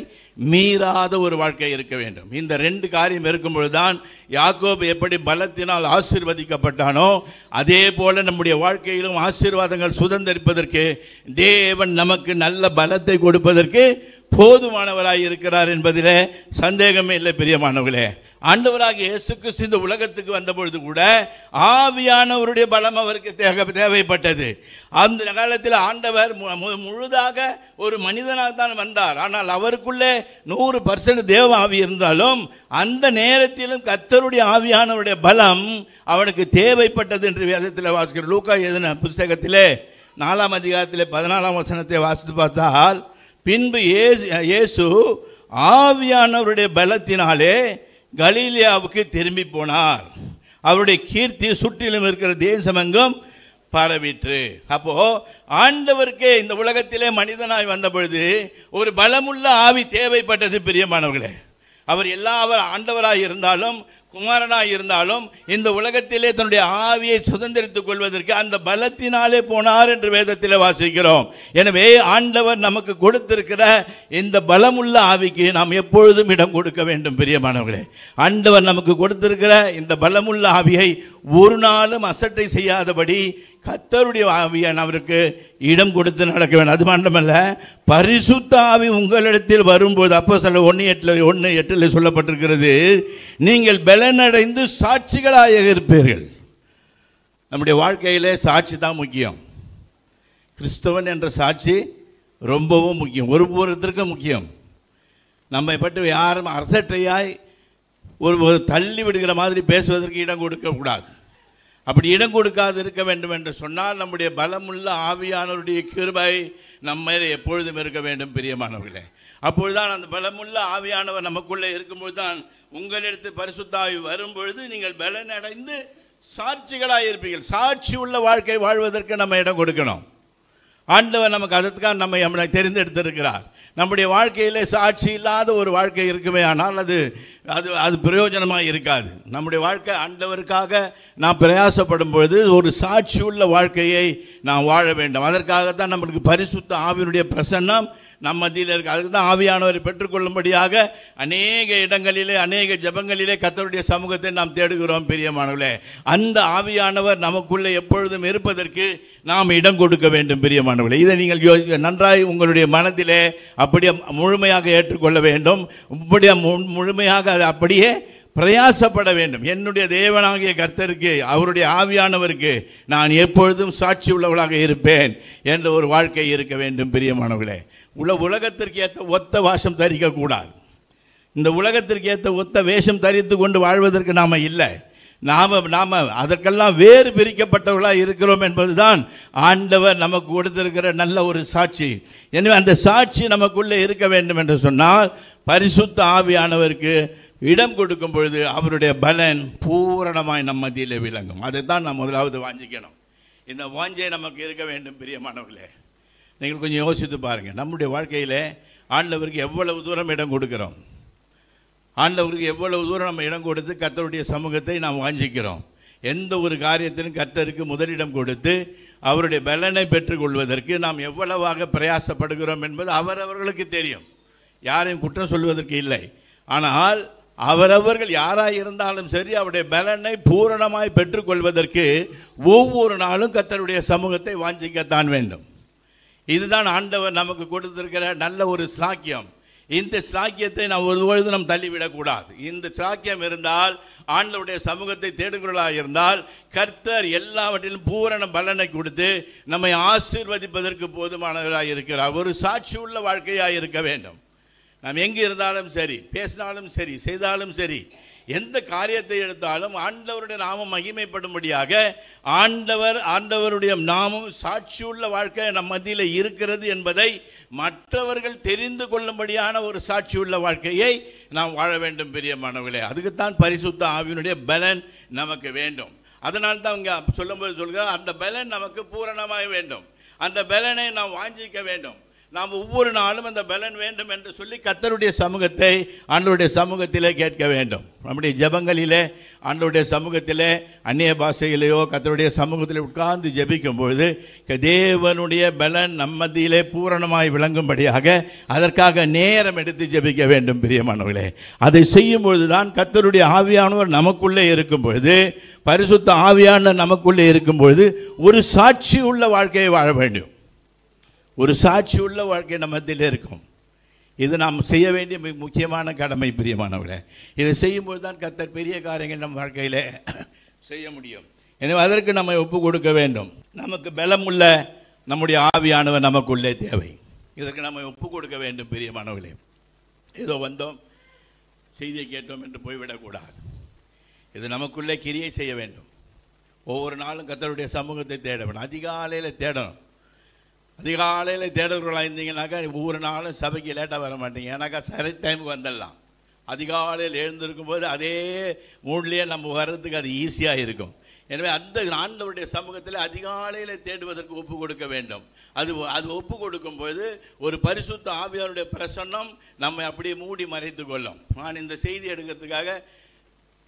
மீறாத ஒரு வாழ்க்கை இருக்க வேண்டும். இந்த ரெண்டு காரியம் இருக்கும்பொழுதுதான் யாக்கோபு எப்படி பலத்தினால் ஆசீர்வதிக்கப்பட்டானோ அதே போல நம்முடைய வாழ்க்கையிலும் ஆசீர்வாதங்கள் சுதந்திரிப்பதற்கு தேவன் நமக்கு நல்ல பலத்தை கொடுப்பதற்கு போதுமானவராய் இருக்கிறார் என்பதிலே சந்தேகமே இல்லை. பிரியமானவர்களே, ஆண்டவராகிய இயேசு கிறிஸ்து இந்த உலகத்துக்கு வந்த பொழுது கூட ஆவியானவருடைய பலம் அவருக்கு தேவைப்பட்டது. அந்த காலத்தில் ஆண்டவர் முழுதாக ஒரு மனிதனாக தான் வந்தார். ஆனால் அவருக்குள்ளே 100% தேவ ஆவி இருந்தாலும் அந்த நேரத்திலும் கர்த்தருடைய ஆவியானவருடைய பலம் அவனுக்கு தேவைப்பட்டது என்று வேதத்தில் வாசிக்கிற லூக்கா எழுதின புஸ்தகத்திலே 4ஆம் அதிகாரத்திலே 14ஆம் வசனத்தை வாசித்து பார்த்தால், பின்பு இயேசு ஆவியானவருடைய பலத்தினாலே கலிலேயாவுக்கு திரும்பி போனார். அவருடைய கீர்த்தி சுற்றிலும் இருக்கிற தேசமெங்கும் பரவிற்று. அப்போ ஆண்டவருக்கே இந்த உலகத்திலே மனிதனாய் வந்த பொழுது ஒரு பலமுள்ள ஆவி தேவைப்பட்டது. பிரியமானவர்களே, அவர் ஆண்டவராய் இருந்தாலும் குமாரனாய் இருந்தாலும் இந்த உலகத்திலே தன்னுடைய ஆவியை சுதந்திரித்துக் கொள்வதற்கு அந்த பலத்தினாலே போனார் என்று வேதத்திலே வாசிக்கிறோம். எனவே ஆண்டவர் நமக்கு கொடுத்திருக்கிற இந்த பலமுள்ள ஆவிக்கு நாம் எப்பொழுதும் இடம் கொடுக்க வேண்டும். பிரியமானவர்களே, ஆண்டவர் நமக்கு கொடுத்திருக்கிற இந்த பலமுள்ள ஆவியை ஒரு நாளும் அசட்டை செய்யாதபடி கர்த்தருடைய ஆவியான் அவருக்கு இடம் கொடுத்து நடக்க வேண்டும். அது மட்டுமல்ல, பரிசுத்த ஆவி உங்களிடத்தில் வரும்போது அப்போஸ்தலர் 1:8 சொல்லப்பட்டிருக்கிறது, நீங்கள் பலனடைந்து சாட்சிகளாக இருப்பீர்கள். நம்முடைய வாழ்க்கையிலே சாட்சி தான் முக்கியம். கிறிஸ்தவன் என்ற சாட்சி ரொம்பவும் முக்கியம், ஒருத்தருக்கும் முக்கியம். நம்மை பற்றி யாரும் அசட்டையாய் ஒரு தள்ளி விடுகிற மாதிரி பேசுவதற்கு இடம் கொடுக்கக்கூடாது. அப்படி இடம் கொடுக்காது இருக்க வேண்டும் என்று சொன்னால் நம்முடைய பலமுள்ள ஆவியானவருடைய கிருபை நம்ம எப்பொழுதும் இருக்க வேண்டும். பிரியமானவர்களே, அப்பொழுதுதான் அந்த பலமுள்ள ஆவியானவர் நமக்குள்ளே இருக்கும்போது தான் உங்களிடத்தில் பரிசுத்த ஆவி வரும்பொழுது நீங்கள் பலனடைந்து சாட்சிகளாக இருப்பீர்கள். சாட்சி உள்ள வாழ்க்கை வாழ்வதற்கு நம்ம இடம் கொடுக்கணும். ஆண்டவர் நமக்கு அதற்காக நம்மை தெரிந்தெடுத்திருக்கிறார். நம்முடைய வாழ்க்கையிலே சாட்சி இல்லாத ஒரு வாழ்க்கை இருக்குமே ஆனால் அது பிரயோஜனமாக இருக்காது. நம்முடைய வாழ்க்கை ஆண்டவருக்காக நாம் பிரயாசப்படும் பொழுது ஒரு சாட்சி உள்ள வாழ்க்கையை நாம் வாழ வேண்டும். அதற்காகத்தான் நம்மளுக்கு பரிசுத்த ஆவியினுடைய பிரசன்னம் நம்ம மத்தியில் இருக்கு. அதுக்கு தான் ஆவியானவரை பெற்றுக்கொள்ளும்படியாக அநேக இடங்களிலே அநேக ஜபங்களிலே கர்த்தருடைய சமூகத்தை நாம் தேடுகிறோம். பிரியமானவர்களே, அந்த ஆவியானவர் நமக்குள்ளே எப்பொழுதும் இருப்பதற்கு நாம் இடம் கொடுக்க வேண்டும். பிரியமானவர்களே, இதை நீங்கள் நன்றாய் உங்களுடைய மனதிலே அப்படியே முழுமையாக ஏற்றுக்கொள்ள வேண்டும். அப்படியே முழுமையாக அது அப்படியே பிரயாசப்பட வேண்டும். என்னுடைய தேவனாகிய கர்த்தருக்கு, அவருடைய ஆவியானவருக்கு நான் எப்பொழுதும் சாட்சி உள்ளவளாக இருப்பேன் என்ற ஒரு வாழ்க்கை இருக்க வேண்டும். பிரியமானவர்களே, உலகத்திற்கு ஏற்ற ஒத்த வேஷம் தரிக்கக்கூடாது. இந்த உலகத்திற்கு ஏற்ற ஒத்த வேஷம் தரித்து கொண்டு வாழ்வதற்கு நாம் இல்லை. நாம் அதற்கெல்லாம் வேறு பிரிக்கப்பட்டவர்களாக இருக்கிறோம் என்பதுதான் ஆண்டவர் நமக்கு கொடுத்திருக்கிற நல்ல ஒரு சாட்சி. எனவே அந்த சாட்சி நமக்குள்ளே இருக்க வேண்டும் என்று சொன்னால் பரிசுத்த ஆவியானவருக்கு இடம் கொடுக்கும் பொழுது அவருடைய பலன் பூரணமாய் நம் மத்தியிலே விளங்கும். அதைத்தான் நாம் முதலாவது வாஞ்சிக்கணும். இந்த வாஞ்சை நமக்கு இருக்க வேண்டும். பிரியமானவர்களே, நீங்கள் கொஞ்சம் யோசித்து பாருங்கள். நம்முடைய வாழ்க்கையில் ஆண்டவருக்கு எவ்வளவு தூரம் இடம் கொடுக்கிறோம்? ஆண்டவருக்கு எவ்வளவு தூரம் நம்ம இடம் கொடுத்து கர்த்தருடைய சமூகத்தை நாம் வாஞ்சிக்கிறோம்? எந்த ஒரு காரியத்திலும் கர்த்தருக்கு முதலிடம் கொடுத்து அவருடைய பலனை பெற்றுக்கொள்வதற்கு நாம் எவ்வளவாக பிரயாசப்படுகிறோம் என்பது அவரவர்களுக்கு தெரியும். யாரையும் குற்றம் சொல்வதற்கு இல்லை. ஆனால் அவரவர்கள் யாராக இருந்தாலும் சரி, அவருடைய பலனை பூரணமாய் பெற்றுக்கொள்வதற்கு ஒவ்வொரு நாளும் கர்த்தருடைய சமூகத்தை வாஞ்சிக்கத்தான் வேண்டும். இதுதான் ஆண்டவர் நமக்கு கொடுத்திருக்கிற நல்ல ஒரு ஸ்லாக்கியம். இந்த ஸ்லாக்கியத்தை நாம் ஒருபொழுது நாம் தள்ளிவிடக்கூடாது. இந்த ஸ்லாக்கியம் இருந்தால், ஆண்டவருடைய சமூகத்தை தேடுகிறவர்களாக இருந்தால், கர்த்தர் எல்லாவற்றிலும் பூரண பலனை கொடுத்து நம்மை ஆசீர்வதிப்பதற்கு போதுமானவராக இருக்கிறார். ஒரு சாட்சி உள்ள வாழ்க்கையாக இருக்க வேண்டும். நாம் எங்கே இருந்தாலும் சரி, பேசினாலும் சரி, செய்தாலும் சரி, எந்த காரியத்தை எடுத்தாலும் ஆண்டவருடைய நாமம் மகிமைப்படும்படியாக ஆண்டவருடைய நாமம் சாட்சியுள்ள வாழ்க்கை நம் மத்தியில் இருக்கிறது என்பதை மற்றவர்கள் தெரிந்து கொள்ளும்படியான ஒரு சாட்சியுள்ள வாழ்க்கையை நாம் வாழ வேண்டும் பிரியமானவர்களே. அதுக்குத்தான் பரிசுத்த ஆவியினுடைய பலன் நமக்கு வேண்டும். அதனால் தான் இங்கே சொல்லும்போது சொல்கிறார், அந்த பலன் நமக்கு பூரணமாக வேண்டும். அந்த பலனை நாம் வாஞ்சிக்க வேண்டும். நாம் ஒவ்வொரு நாளும் அந்த பலன் வேண்டும் என்று சொல்லி கர்த்தருடைய சமூகத்தை ஆண்டவருடைய சமூகத்திலே கேட்க வேண்டும். நம்முடைய ஜெபங்களிலே ஆண்டவருடைய சமூகத்திலே அந்நிய பாஷையிலேயோ கர்த்தருடைய சமூகத்திலே உட்கார்ந்து ஜெபிக்கும் பொழுது தேவனுடைய பலன் நம்மதியிலே பூரணமாய் விளங்கும்படியாக அதற்காக நேரம் எடுத்து ஜெபிக்க வேண்டும் பிரியமானவர்களே. அதை செய்யும் பொழுதுதான் கர்த்தருடைய ஆவியானவர் நமக்குள்ளே இருக்கும் பொழுது, பரிசுத்த ஆவியானவர் நமக்குள்ளே இருக்கும் பொழுது ஒரு சாட்சி உள்ள வாழ்க்கையை வாழ வேண்டும். ஒரு சாட்சி உள்ள வாழ்க்கை நம்ம மத்தியில் இருக்கும். இது நாம் செய்ய வேண்டிய மிக முக்கியமான கடமை பிரியமானவர்களே. இதை செய்யும்போது தான் கர்த்தர் பெரிய காரியங்கள் நம்ம வாழ்க்கையில் செய்ய முடியும். எனவே அதற்கு நம்ம ஒப்பு கொடுக்க வேண்டும். நமக்கு பலமுள்ள நம்முடைய ஆவியானவர் நமக்குள்ளே தேவை. இதற்கு நம்ம ஒப்பு கொடுக்க வேண்டும் பிரியமானவர்களே. ஏதோ வந்தோம், செய்தியை கேட்டோம் என்று போய்விடக்கூடாது. இது நமக்குள்ளே கிரியை செய்ய வேண்டும். ஒவ்வொரு நாளும் கர்த்தருடைய சமூகத்தை தேட வேண்டும். அதிகாலையில் தேடணும். அதிகாலையில் தேடுறவர்களாக இருந்தீங்கன்னாக்கா ஒவ்வொரு நாளும் சபைக்கு லேட்டாக வர மாட்டீங்க. ஏன்னாக்கா கரெக்ட் டைமுக்கு வந்துடலாம். அதிகாலையில் எழுந்திருக்கும் போது அதே மூட்லேயே நம்ம வர்றதுக்கு அது ஈஸியாக இருக்கும். எனவே அந்த ஆண்டவருடைய சமூகத்தில் அதிகாலையில் தேடுவதற்கு ஒப்பு கொடுக்க வேண்டும். அது ஒப்பு கொடுக்கும்போது ஒரு பரிசுத்த ஆவியாருடைய பிரசன்னம் நம்மை அப்படியே மூடி மறைத்து கொள்ளும். நான் இந்த செய்தி எடுக்கிறதுக்காக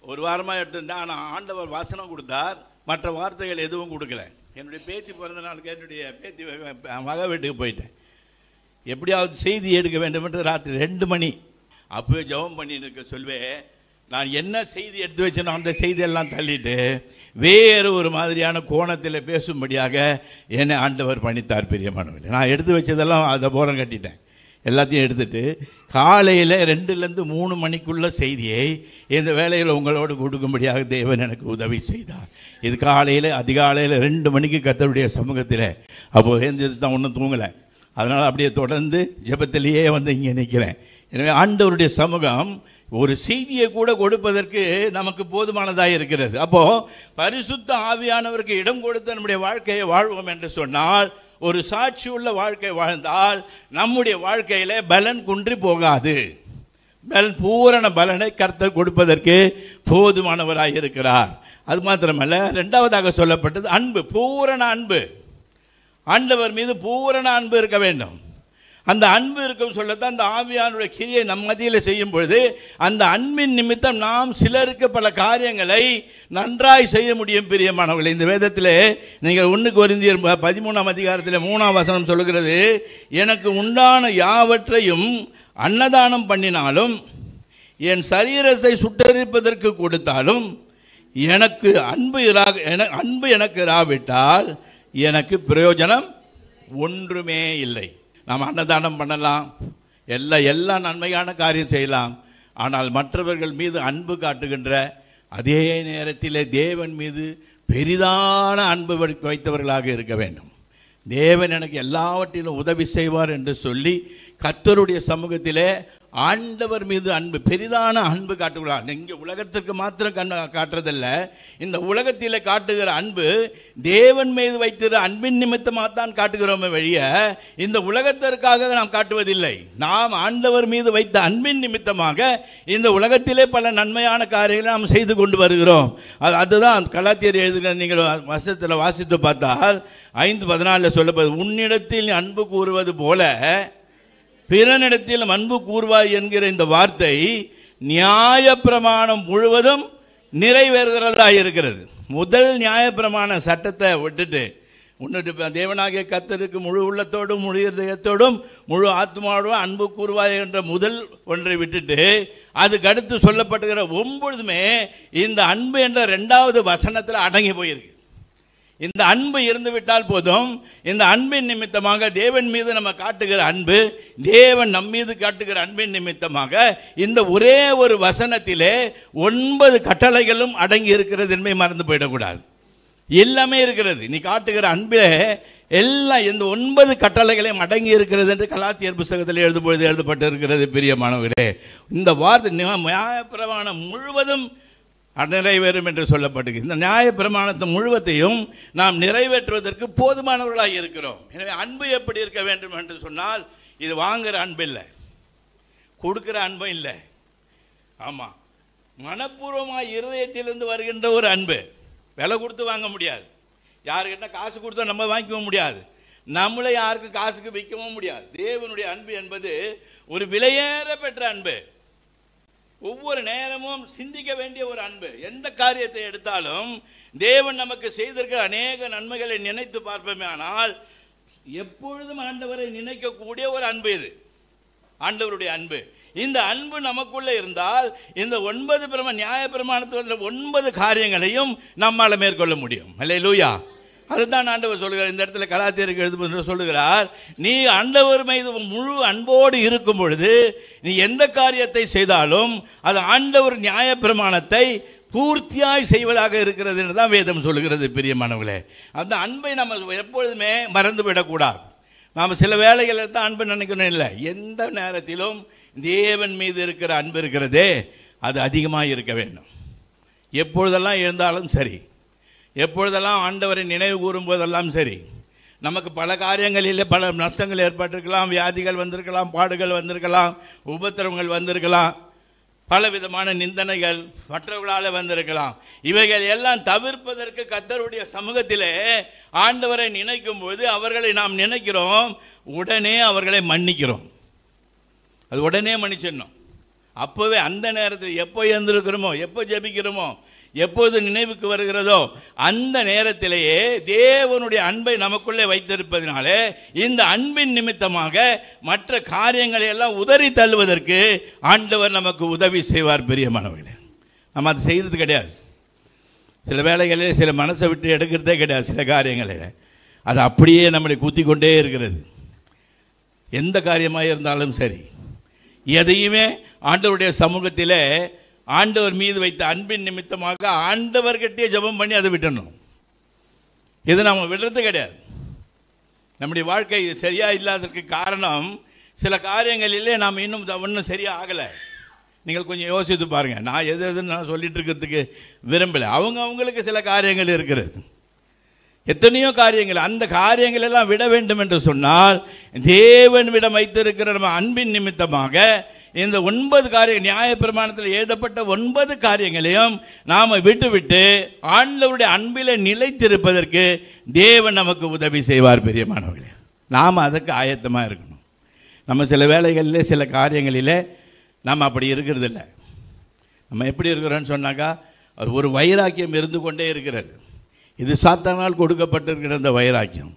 ஒரு வாரமாக எடுத்திருந்தேன். ஆனால் ஆண்டவர் வாசனம் கொடுத்தார், மற்ற வார்த்தைகள் எதுவும் கொடுக்கல. என்னுடைய பேத்தி பிறந்த நாளுக்கு என்னுடைய பேத்தி மக வீட்டுக்கு போயிட்டேன். எப்படியாவது செய்தி எடுக்க வேண்டும் என்று ராத்திரி 2 மணி அப்போவே ஜெபம் பண்ணிட்டு இருக்க சொல்வேன். நான் என்ன செய்தி எடுத்து வச்சேனோ அந்த செய்தியெல்லாம் தள்ளிட்டு வேறு ஒரு மாதிரியான கோணத்தில் பேசும்படியாக என்னை ஆண்டவர் பணித்தார் பிரியமானவர்களே. நான் எடுத்து வச்சதெல்லாம் அதை போரம் கட்டிட்டேன். எல்லாத்தையும் எடுத்துட்டு காலையில் 2லேருந்து 3 மணிக்குள்ள செய்தியை இந்த வேலையில் உங்களோடு கொடுக்கும்படியாக தேவன் எனக்கு உதவி செய்தார். இது காலையில் அதிகாலையில் 2 மணிக்கு கர்த்தருடைய சமூகத்தில் அப்போது எழுந்தது தான், ஒன்றும் தூங்கலை. அதனால் அப்படியே தொடர்ந்து ஜெபத்திலேயே வந்து இங்கே நிற்கிறேன். எனவே ஆண்டவருடைய சமூகம் ஒரு செய்தியை கூட கொடுப்பதற்கு நமக்கு போதுமானதாக இருக்கிறது. அப்போது பரிசுத்த ஆவியானவருக்கு இடம் கொடுத்து நம்முடைய வாழ்க்கையை வாழ்வோம் என்று சொன்னால், ஒரு சாட்சி உள்ள வாழ்க்கை வாழ்ந்தால் நம்முடைய வாழ்க்கையில் பலன் குன்றி போகாது. பூரண பலனை கர்த்தர் கொடுப்பதற்கு போதுமானவராக இருக்கிறார். அது மாத்திரமல்ல, 2வதாக சொல்லப்பட்டது அன்பு, பூரண அன்பு. ஆண்டவர் மீது பூரண அன்பு இருக்க வேண்டும். அந்த அன்பு இருக்கும் சொல்லத்தான் அந்த ஆவியானுடைய கிரியை நம் மத்தியில் செய்யும் பொழுது அந்த அன்பின் நிமித்தம் நாம் சிலருக்கு பல காரியங்களை நன்றாய் செய்ய முடியும் பிரியமானவர்களே. இந்த வேதத்தில் நீங்கள் 1 கொரிந்தியர் 13ஆம் அதிகாரத்தில் 3ஆம் வசனம் சொல்லுகிறது, எனக்கு உண்டான யாவற்றையும் அன்னதானம் பண்ணினாலும் என் சரீரத்தை சுட்டரிப்பதற்கு கொடுத்தாலும் எனக்கு அன்பு எனக்கு இராவிட்டால் எனக்கு பிரயோஜனம் ஒன்றுமே இல்லை. நாம் அன்னதானம் பண்ணலாம், எல்லா நன்மையான காரியம் செய்யலாம். ஆனால் மற்றவர்கள் மீது அன்பு காட்டுகின்ற அதே நேரத்தில் தேவன் மீது பெரிதான அன்பு வைத்தவர்களாக இருக்க வேண்டும். தேவன் எனக்கு எல்லாவற்றிலும் உதவி செய்வார் என்று சொல்லி கர்த்தருடைய சமூகத்திலே ஆண்டவர் மீது அன்பு, பெரிதான அன்பு காட்டுகிறார். இங்கே உலகத்திற்கு மாத்திரம் காட்டுறதில்ல, இந்த உலகத்தில் காட்டுகிற அன்பு தேவன் மீது வைத்திருக்கிற அன்பின் நிமித்தமாக தான் காட்டுகிறோமே வழிய இந்த உலகத்திற்காக நாம் காட்டுவதில்லை. நாம் ஆண்டவர் மீது வைத்த அன்பின் நிமித்தமாக இந்த உலகத்திலே பல நன்மையான காரியங்களை நாம் செய்து கொண்டு வருகிறோம். அதுதான் கலாத்தியர் எழுதுகிற நீங்கள் வசனத்தில் வாசித்து பார்த்தால் 5:14 சொல்லப்படுது, உன்னிடத்தில் அன்பு கூறுவது போல பிறனிடத்தில் அன்பு கூர்வாய் என்கிற இந்த வார்த்தை நியாயப்பிரமாணம் முழுவதும் நிறைவேறுகிறதா இருக்கிறது. முதல் நியாயப்பிரமாண சட்டத்தை விட்டுட்டு உன்னுடைய தேவனாகிய கர்த்தருக்கு முழு உள்ளத்தோடும் முழு இதயத்தோடும் முழு ஆத்மாவோடும் அன்பு கூர்வாய் என்ற முதல் ஒன்றை விட்டுட்டு அதுக்கு அடுத்து சொல்லப்பட்டுகிற 9மே இந்த அன்பு என்ற 2வது வசனத்தில் அடங்கி போயிருக்கு. இந்த அன்பு இருந்து விட்டால் போதும். இந்த அன்பின் நிமித்தமாக தேவன் மீது நம்ம காட்டுகிற அன்பு, தேவன் நம் மீது காட்டுகிற அன்பின் நிமித்தமாக இந்த ஒரே ஒரு வசனத்திலே 9 கட்டளைகளும் அடங்கி இருக்கிறது என்பதை மறந்து போயிடக்கூடாது. எல்லாமே இருக்கிறது. நீ காட்டுகிற அன்பிலே எல்லாம் இந்த 9 கட்டளைகளையும் அடங்கி இருக்கிறது என்று கலாத்தியர் புஸ்தகத்தில் எழுதும்பொழுது எழுதப்பட்டு இருக்கிறது. பிரியமானவர்களே, இந்த வார்த்தை நியாயப்பிரமாணம் முழுவதும் நிறைவேறும் என்று சொல்லப்பட்டு இந்த நியாயப்பிரமாணத்தை முழுவதையும் நாம் நிறைவேற்றுவதற்கு போதுமானவர்களாக இருக்கிறோம். எனவே அன்பு எப்படி இருக்க வேண்டும் என்று சொன்னால், இது வாங்குகிற அன்பு இல்லை, கொடுக்கிற அன்பும் இல்லை. ஆமாம், மனப்பூர்வமாக இருதயத்திலிருந்து வருகின்ற ஒரு அன்பு. விலை கொடுத்து வாங்க முடியாது. யாருக்கிட்ட காசு கொடுத்தா நம்ம வாங்கிக்கவும் முடியாது. நம்மளை யாருக்கும் காசுக்கு விற்கவும் முடியாது. தேவனுடைய அன்பு என்பது ஒரு விலையேற பெற்ற அன்பு. ஒவ்வொரு நேரமும் சிந்திக்க வேண்டிய ஒரு அன்பு. எந்த காரியத்தை எடுத்தாலும் தேவன் நமக்கு செய்திருக்கிற அநேக நன்மைகளை நினைத்து பார்ப்போமே, ஆனால் எப்பொழுதும் ஆண்டவரை நினைக்கக்கூடிய ஒரு அன்பு இது ஆண்டவருடைய அன்பு. இந்த அன்பு நமக்குள்ள இருந்தால் இந்த 9 நியாயப்பிரமாணத்தில் 9 காரியங்களையும் நம்மால் மேற்கொள்ள முடியும். அல்லேலூயா. அதுதான் ஆண்டவர் சொல்கிறார். இந்த இடத்துல கலாத்தியருக்கு எழுதும்போது சொல்லுகிறார், நீ ஆண்டவர் மீது முழு அன்போடு இருக்கும் பொழுது நீ எந்த காரியத்தை செய்தாலும் அது ஆண்டவர் நியாயப்பிரமாணத்தை பூர்த்தியாய் செய்வதாக இருக்கிறது என்று தான் வேதம் சொல்லுகிறது. பிரியமானவர்களே, அந்த அன்பை நம்ம எப்பொழுதுமே மறந்து விடக்கூடாது. நாம் சில வேளைகளில் தான் அன்பு நினைக்கணும் இல்லை, எந்த நேரத்திலும் தேவன் மீது இருக்கிற அன்பு இருக்கிறதே அது அதிகமாக இருக்க வேண்டும். எப்பொழுதெல்லாம் எழுந்தாலும் சரி, எப்பொழுதெல்லாம் ஆண்டவரை நினைவு கூறும் போதெல்லாம் சரி, நமக்கு பல காரியங்களில் பல நஷ்டங்கள் ஏற்பட்டிருக்கலாம், வியாதிகள் வந்திருக்கலாம், பாடுகள் வந்திருக்கலாம், உபத்திரவங்கள் வந்திருக்கலாம், பல விதமான நிந்தனைகள் மற்றவர்களால் வந்திருக்கலாம். இவைகள் எல்லாம் தவிர்ப்பதற்கு கர்த்தருடைய சமூகத்திலே ஆண்டவரை நினைக்கும் போது அவர்களை நாம் நினைக்கிறோம், உடனே அவர்களை மன்னிக்கிறோம். அது உடனே மன்னிச்சிடணும். அப்போவே அந்த நேரத்தில் எப்போ எழுந்திருக்கிறோமோ, எப்போ ஜெபிக்கிறோமோ, எப்போது நினைவுக்கு வருகிறதோ அந்த நேரத்திலேயே தேவனுடைய அன்பை நமக்குள்ளே வைத்திருப்பதினாலே இந்த அன்பின் நிமித்தமாக மற்ற காரியங்களை எல்லாம் உதறி தள்ளுவதற்கு ஆண்டவர் நமக்கு உதவி செய்வார். பிரியமானவர்களே, நம்ம அது செய்கிறது கிடையாது. சில வேளைகளில் சில மனசை விட்டு எடுக்கிறதே கிடையாது. சில காரியங்களில் அது அப்படியே நம்மளை குத்தி கொண்டே இருக்கிறது. எந்த காரியமாக இருந்தாலும் சரி, எதையுமே ஆண்டவருடைய சமூகத்தில் ஆண்டவர் மீது வைத்த அன்பின் நிமித்தமாக ஆண்டவர்கிட்டே ஜெபம் பண்ணி அதை விட்டணும். இது நம்ம விடுறது கிடையாது. நம்முடைய வாழ்க்கை சரியாக இல்லாததற்கு காரணம் சில காரியங்களிலே நாம் இன்னும் சரியாக ஆகலை. நீங்கள் கொஞ்சம் யோசித்து பாருங்கள். நான் எதுன்னு நான் சொல்லிட்டு இருக்கிறதுக்கு விரும்பலை. அவங்களுக்கு சில காரியங்கள் இருக்கிறது, எத்தனையோ காரியங்கள். அந்த காரியங்கள் எல்லாம் விட வேண்டும் என்று சொன்னால் தேவனிடம் வைத்திருக்கிற நம்ம அன்பின் நிமித்தமாக இந்த 9 காரியம், நியாயப்பிரமாணத்தில் எழுதப்பட்ட 9 காரியங்களையும் நாம் விட்டுவிட்டு ஆண்டவருடைய அன்பில் நிலைத்திருப்பதற்கு தேவன் நமக்கு உதவி செய்வார். பிரியமானவர்களே, நாம் அதுக்கு ஆயத்தமாக இருக்கணும். நம்ம சில வேளைகளில் சில காரியங்களில் நாம் அப்படி இருக்கிறது இல்லை. நம்ம எப்படி இருக்கிறோன்னு சொன்னாக்கா, அது ஒரு வைராக்கியம் இருந்து கொண்டே இருக்கிறது. இது சாத்தானால் கொடுக்கப்பட்டிருக்கிற இந்த வைராக்கியம்.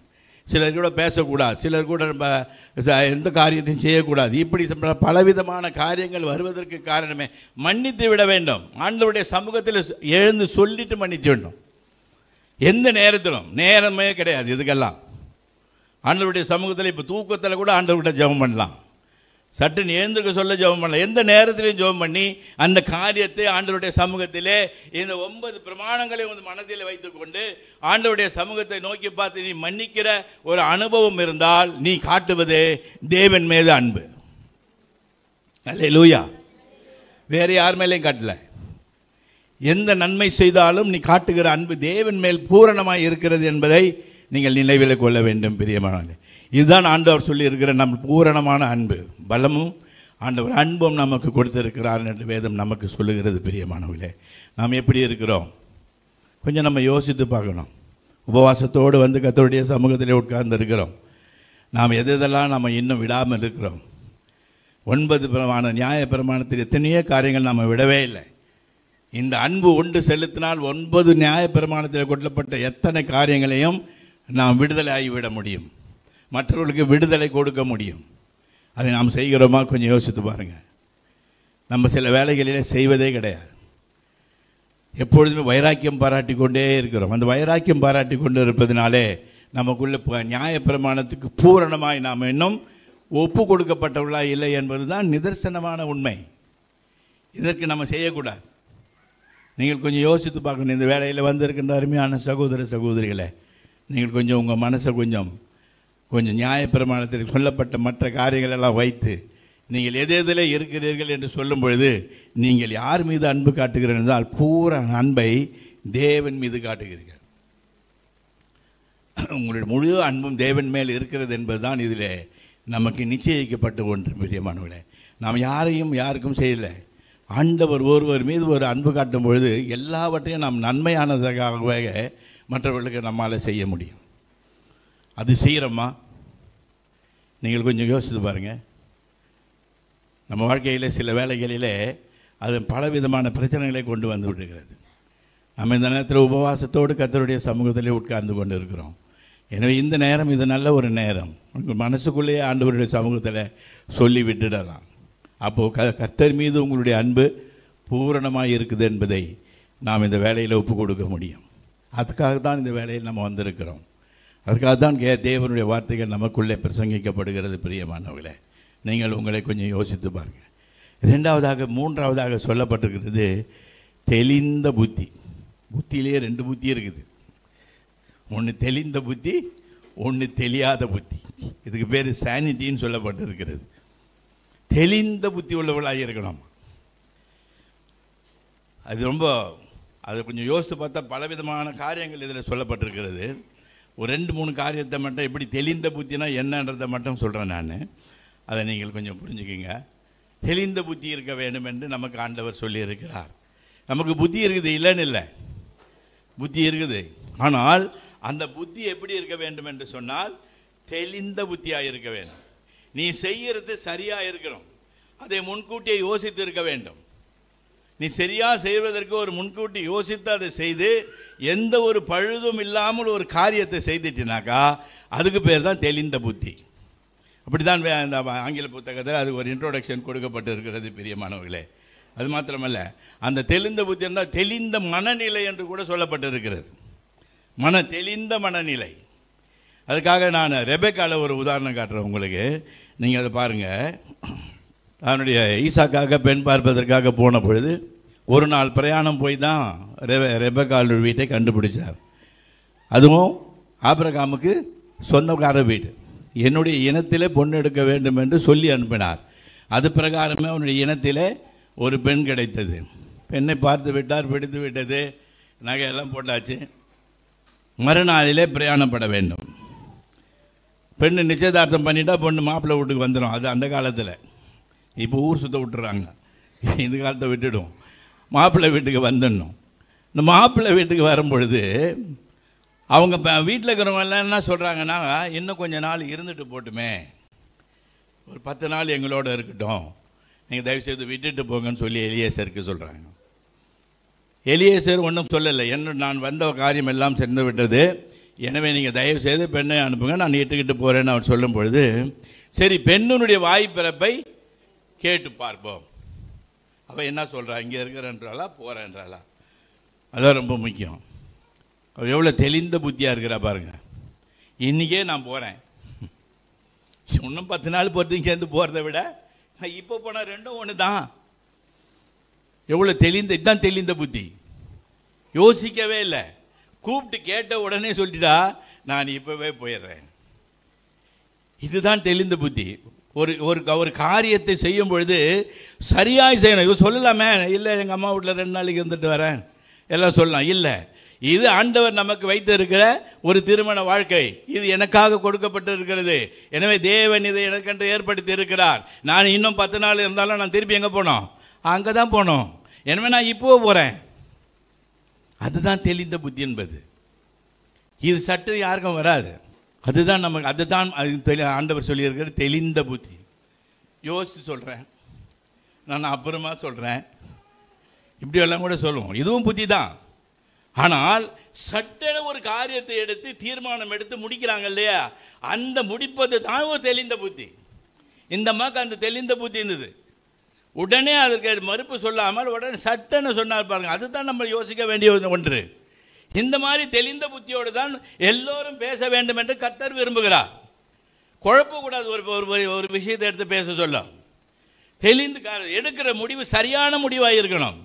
சிலர் கூட பேசக்கூடாது, சிலர் கூட எந்த காரியத்தையும் செய்யக்கூடாது. இப்படி பலவிதமான காரியங்கள் வருவதற்கு காரணமே மன்னித்து விட வேண்டும். ஆண்டவருடைய சமூகத்தில் எழுந்து சொல்லிட்டு மன்னித்து வேண்டும். எந்த நேரத்திலும் நேரமே கிடையாது இதுக்கெல்லாம். ஆண்டவருடைய சமூகத்தில் இப்போ தூக்கத்தில் கூட ஆண்டவர்கிட்ட ஜெபம் பண்ணலாம். சட்டுன்னு எழுந்திருக்க சொல்ல ஜெபம் பண்ணலாம். எந்த நேரத்திலையும் ஜெபம் பண்ணி அந்த காரியத்தை ஆண்டவருடைய சமூகத்திலே இந்த 9 பிரமாணங்களை மனதில் வைத்துக்கொண்டு ஆண்டவருடைய சமூகத்தை நோக்கி பார்த்து நீ மன்னிக்கிற ஒரு அனுபவம் இருந்தால் நீ காட்டுவது தேவன் மீது அன்பு. அல்லேலூயா. வேறு யார் மேலேயும் காட்டல. எந்த நன்மை செய்தாலும் நீ காட்டுகிற அன்பு தேவன் மேல் பூரணமாக இருக்கிறது என்பதை நீங்கள் நினைவில் கொள்ள வேண்டும். பிரியமானவர்களே, இதுதான் ஆண்டவர் சொல்லி இருக்கிற நம்ம பூரணமான அன்பு. பலமும் ஆண்டவர் அன்பும் நமக்கு கொடுத்திருக்கிறார் என்று வேதம் நமக்கு சொல்லுகிறது. பிரியமானவர்களே, நாம் எப்படி இருக்கிறோம் கொஞ்சம் நம்ம யோசித்து பார்க்கணும். உபவாசத்தோடு வந்து கர்த்தருடைய சமூகத்திலே உட்கார்ந்து இருக்கிறோம். நாம் எதெல்லாம் நம்ம இன்னும் விடாமல் இருக்கிறோம். 9 நியாய பிரமாணத்தில் எத்தனையோ காரியங்கள் நாம் விடவே இல்லை. இந்த அன்பு ஒன்று செலுத்தினால் 9 நியாய பிரமாணத்தில் கொல்லப்பட்ட எத்தனை காரியங்களையும் நாம் விடுதலை ஆகிவிட முடியும், மற்றவர்களுக்கு விடுதலை கொடுக்க முடியும். அதை நாம் செய்கிறோமா? கொஞ்சம் யோசித்து பாருங்கள். நம்ம சில வேலைகளிலே செய்வதே கிடையாது. எப்பொழுதுமே வைராக்கியம் பாராட்டி கொண்டே இருக்கிறோம். அந்த வைராக்கியம் பாராட்டி கொண்டு இருப்பதினாலே நமக்குள்ள நியாய பிரமாணத்துக்கு பூரணமாய் நாம் இன்னும் ஒப்பு கொடுக்கப்பட்டவர்களா இல்லை என்பது தான் நிதர்சனமான உண்மை. இதற்கு நம்ம செய்யக்கூடாது. நீங்கள் கொஞ்சம் யோசித்து பார்க்கணும். இந்த வேலையில் வந்திருக்கின்ற அருமையான சகோதர சகோதரிகளை, நீங்கள் கொஞ்சம் உங்கள் மனசை கொஞ்சம் நியாயப்பிரமாணத்தில் சொல்லப்பட்ட மற்ற காரியங்கள் எல்லாம் வைத்து நீங்கள் எதில் இருக்கிறீர்கள் என்று சொல்லும் பொழுது நீங்கள் யார் மீது அன்பு காட்டுகிறீர்கள் என்றால் பூரண அன்பை தேவன் மீது காட்டுகிறீர்கள். உங்களுடைய முழு அன்பும் தேவன் மேல் இருக்கிறது என்பதுதான் இதில் நமக்கு நிச்சயிக்கப்பட்ட ஒன்று. பிரியமானவர்களே, நாம் யாருக்கும் செய்யலை. ஆண்டவர் ஒருவர் மீது ஒரு அன்பு காட்டும் பொழுது எல்லாவற்றையும் நாம் நன்மையானதாக மற்றவர்களுக்கு நம்மால் செய்ய முடியும். அது செய்கிறோமா? நீங்கள் கொஞ்சம் யோசித்து பாருங்கள். நம்ம வாழ்க்கையில் சில வேலைகளிலே அது பலவிதமான பிரச்சனைகளை கொண்டு வந்து விடுகிறது. நம்ம இந்த நேரத்தில் உபவாசத்தோடு கர்த்தருடைய சமூகத்திலே உட்கார்ந்து கொண்டு இருக்கிறோம். எனவே இந்த நேரம் இது நல்ல ஒரு நேரம். உங்கள் மனசுக்குள்ளேயே ஆண்டவருடைய சமூகத்தில் சொல்லி விட்டுடலாம். அப்போது கர்த்தர் மீது உங்களுடைய அன்பு பூரணமாக இருக்குது என்பதை நாம் இந்த வேலையில் ஒப்பு கொடுக்க முடியும். அதுக்காக தான் இந்த வேலையில் நம்ம வந்திருக்கிறோம். அதுக்காக தான் தேவனுடைய வார்த்தைகள் நமக்குள்ளே பிரசங்கிக்கப்படுகிறது. பிரியமானவர்களே, நீங்கள் உங்களை கொஞ்சம் யோசித்து பாருங்கள். மூன்றாவதாக சொல்லப்பட்டிருக்கிறது தெளிந்த புத்தி. புத்தியிலே 2 புத்தி இருக்குது. ஒன்று தெளிந்த புத்தி, ஒன்று தெரியாத புத்தி. இதுக்கு பேர் சானிட்டின்னு சொல்லப்பட்டிருக்கிறது. தெளிந்த புத்தி உள்ளவர்களாக இருக்கணும். அது கொஞ்சம் யோசித்து பார்த்தா பலவிதமான காரியங்கள் இதில் சொல்லப்பட்டிருக்கிறது. ஒரு 2-3 காரியத்தை மட்டும் எப்படி தெளிந்த புத்தினா என்னன்றதை மட்டும் சொல்கிறேன் நான். அதை நீங்கள் கொஞ்சம் புரிஞ்சுக்கிங்க. தெளிந்த புத்தி இருக்க வேண்டும் என்று நமக்கு ஆண்டவர் சொல்லியிருக்கிறார். நமக்கு புத்தி இருக்குது, இல்லைன்னு இல்லை, புத்தி இருக்குது. ஆனால் அந்த புத்தி எப்படி இருக்க வேண்டும் என்று சொன்னால் தெளிந்த புத்தியாக இருக்க வேண்டும். நீ செய்கிறது சரியாக இருக்கணும், அதை முன்கூட்டியே யோசித்து இருக்க வேண்டும். நீ சரியாக செய்வதற்கு ஒரு முன்கூட்டி யோசித்து அதை செய்து எந்த ஒரு பழுதும் இல்லாமல் ஒரு காரியத்தை செய்துட்டினாக்கா அதுக்கு பேர் தான் தெளிந்த புத்தி. அப்படி தான் இந்த ஆங்கில புத்தகத்தில் அது ஒரு இன்ட்ரோடக்ஷன் கொடுக்கப்பட்டு இருக்கிறது. பிரியமானவர்களே, அது மாத்திரமல்ல, அந்த தெளிந்த புத்தி இருந்தால் தெளிந்த மனநிலை என்று கூட சொல்லப்பட்டிருக்கிறது. தெளிந்த மனநிலை. அதுக்காக நான் ரெபெக்காவில் ஒரு உதாரணம் காட்டுறேன் உங்களுக்கு. நீங்கள் அதை பாருங்கள். அவனுடைய ஈசாக்காக பெண் பார்ப்பதற்காக போன பொழுது ஒரு நாள் பிரயாணம் போய் தான் ரெபெக்கால் வீட்டை கண்டுபிடிச்சார். அதுவும் ஆபிரகாமுக்கு சொந்தக்கார வீடு. என்னுடைய இனத்திலே பொண்ணு எடுக்க வேண்டும் என்று சொல்லி அனுப்பினார். அது பிரகாரமே அவனுடைய இனத்திலே ஒரு பெண் கிடைத்தது. பெண்ணை பார்த்து விட்டார், பிடித்து விட்டது, நகையெல்லாம் போட்டாச்சு. மறுநாளிலே பிரயாணப்பட வேண்டும். பெண்ணு நிச்சயதார்த்தம் பண்ணிட்டா பொண்ணு மாப்பிள்ளை வீட்டுக்கு வந்துடும். அது அந்த காலத்தில். இப்போ ஊர் சுத்த விட்டுறாங்க, இந்த காலத்தை விட்டுடும். மாப்பிள்ளை வீட்டுக்கு வந்துடணும். இந்த மாப்பிள்ளை வீட்டுக்கு வரும்பொழுது அவங்க வீட்டில் இருக்கிறவங்க எல்லாம் என்ன சொல்கிறாங்கன்னா, இன்னும் கொஞ்சம் நாள் இருந்துட்டு போட்டுமே, ஒரு 10 நாள் எங்களோட இருக்கட்டும், நீங்கள் தயவுசெய்து விட்டுட்டு போங்கன்னு சொல்லி எலியேசருக்கு சொல்கிறாங்க. எலியேசர் ஒன்றும் சொல்லலை. நான் வந்த காரியம் எல்லாம் சென்று விட்டது, எனவே நீங்கள் தயவுசெய்து பெண்ணை அனுப்புங்க, நான் இட்டுக்கிட்டு போகிறேன்னு அவர் சொல்லும் பொழுது, சரி பெண்ணுடைய வாய்ப்பிறப்பை கேட்டு பார்ப்போம். அவள் என்ன சொல்கிறா, இங்கே இருக்கிறன்றாளா போகிறேன்றாளா? அதான் ரொம்ப முக்கியம். அவள் எவ்வளோ தெளிந்த புத்தியாக இருக்கிறா பாருங்கள். இன்றைக்கே நான் போகிறேன், இன்னும் 10 நாள் பொறுத்து சேர்ந்து போகிறத விட இப்போ போனால் 2ம் ஒன்று தான். எவ்வளோ இதுதான் தெளிந்த புத்தி. யோசிக்கவே இல்லை, கூப்பிட்டு கேட்ட உடனே சொல்லிட்டா நான் இப்போவே போயிடுறேன். இதுதான் தெளிந்த புத்தி. ஒரு காரியத்தை செய்யும் பொழுது சரியாய் செய்யணும். இவ சொல்லலாமே, இல்லை எங்கள் அம்மா வீட்டில் 2 நாளைக்கு இருந்துட்டு வரேன் எல்லாம் சொல்லலாம். இல்லை, இது ஆண்டவர் நமக்கு வைத்திருக்கிற ஒரு திருமண வாழ்க்கை. இது எனக்காக கொடுக்கப்பட்டு இருக்கிறது. எனவே தேவன் இதை எனக்கென்று ஏற்படுத்தி இருக்கிறார். நான் இன்னும் 10 நாள் இருந்தாலும் நான் திருப்பி எங்கே போனோம்? அங்கே தான் போனோம். எனவே நான் இப்போ போகிறேன். அதுதான் தெளிந்த புத்தி என்பது. இது சற்று யாருக்கும் வராது. அதுதான் நமக்கு, அதுதான் ஆண்டவர் சொல்லியிருக்கிற தெளிந்த புத்தி. யோசித்து சொல்கிறேன், நான் அப்புறமா சொல்கிறேன், இப்படியெல்லாம் கூட சொல்லுவோம். இதுவும் புத்தி தான். ஆனால் சட்டென ஒரு காரியத்தை எடுத்து தீர்மானம் எடுத்து முடிக்கிறாங்க இல்லையா, அந்த முடிப்பது தான் ஒரு தெளிந்த புத்தி. இந்த அம்மாவுக்கு அந்த தெளிந்த புத்தி இருந்தது. உடனே அதற்கு மறுப்பு சொல்லாமல் உடனே சட்டென சொன்னார் பாருங்க. அதுதான் நம்ம யோசிக்க வேண்டிய ஒன்று. இந்த மாதிரி தெளிந்த புத்தியோடு தான் எல்லோரும் பேச வேண்டும் என்று கர்த்தர் விரும்புகிறார். குழப்பக்கூடாது. ஒரு விஷயத்தை எடுத்து பேச சொல்ல தெளிந்து எடுக்கிற முடிவு சரியான முடிவாக இருக்கணும்.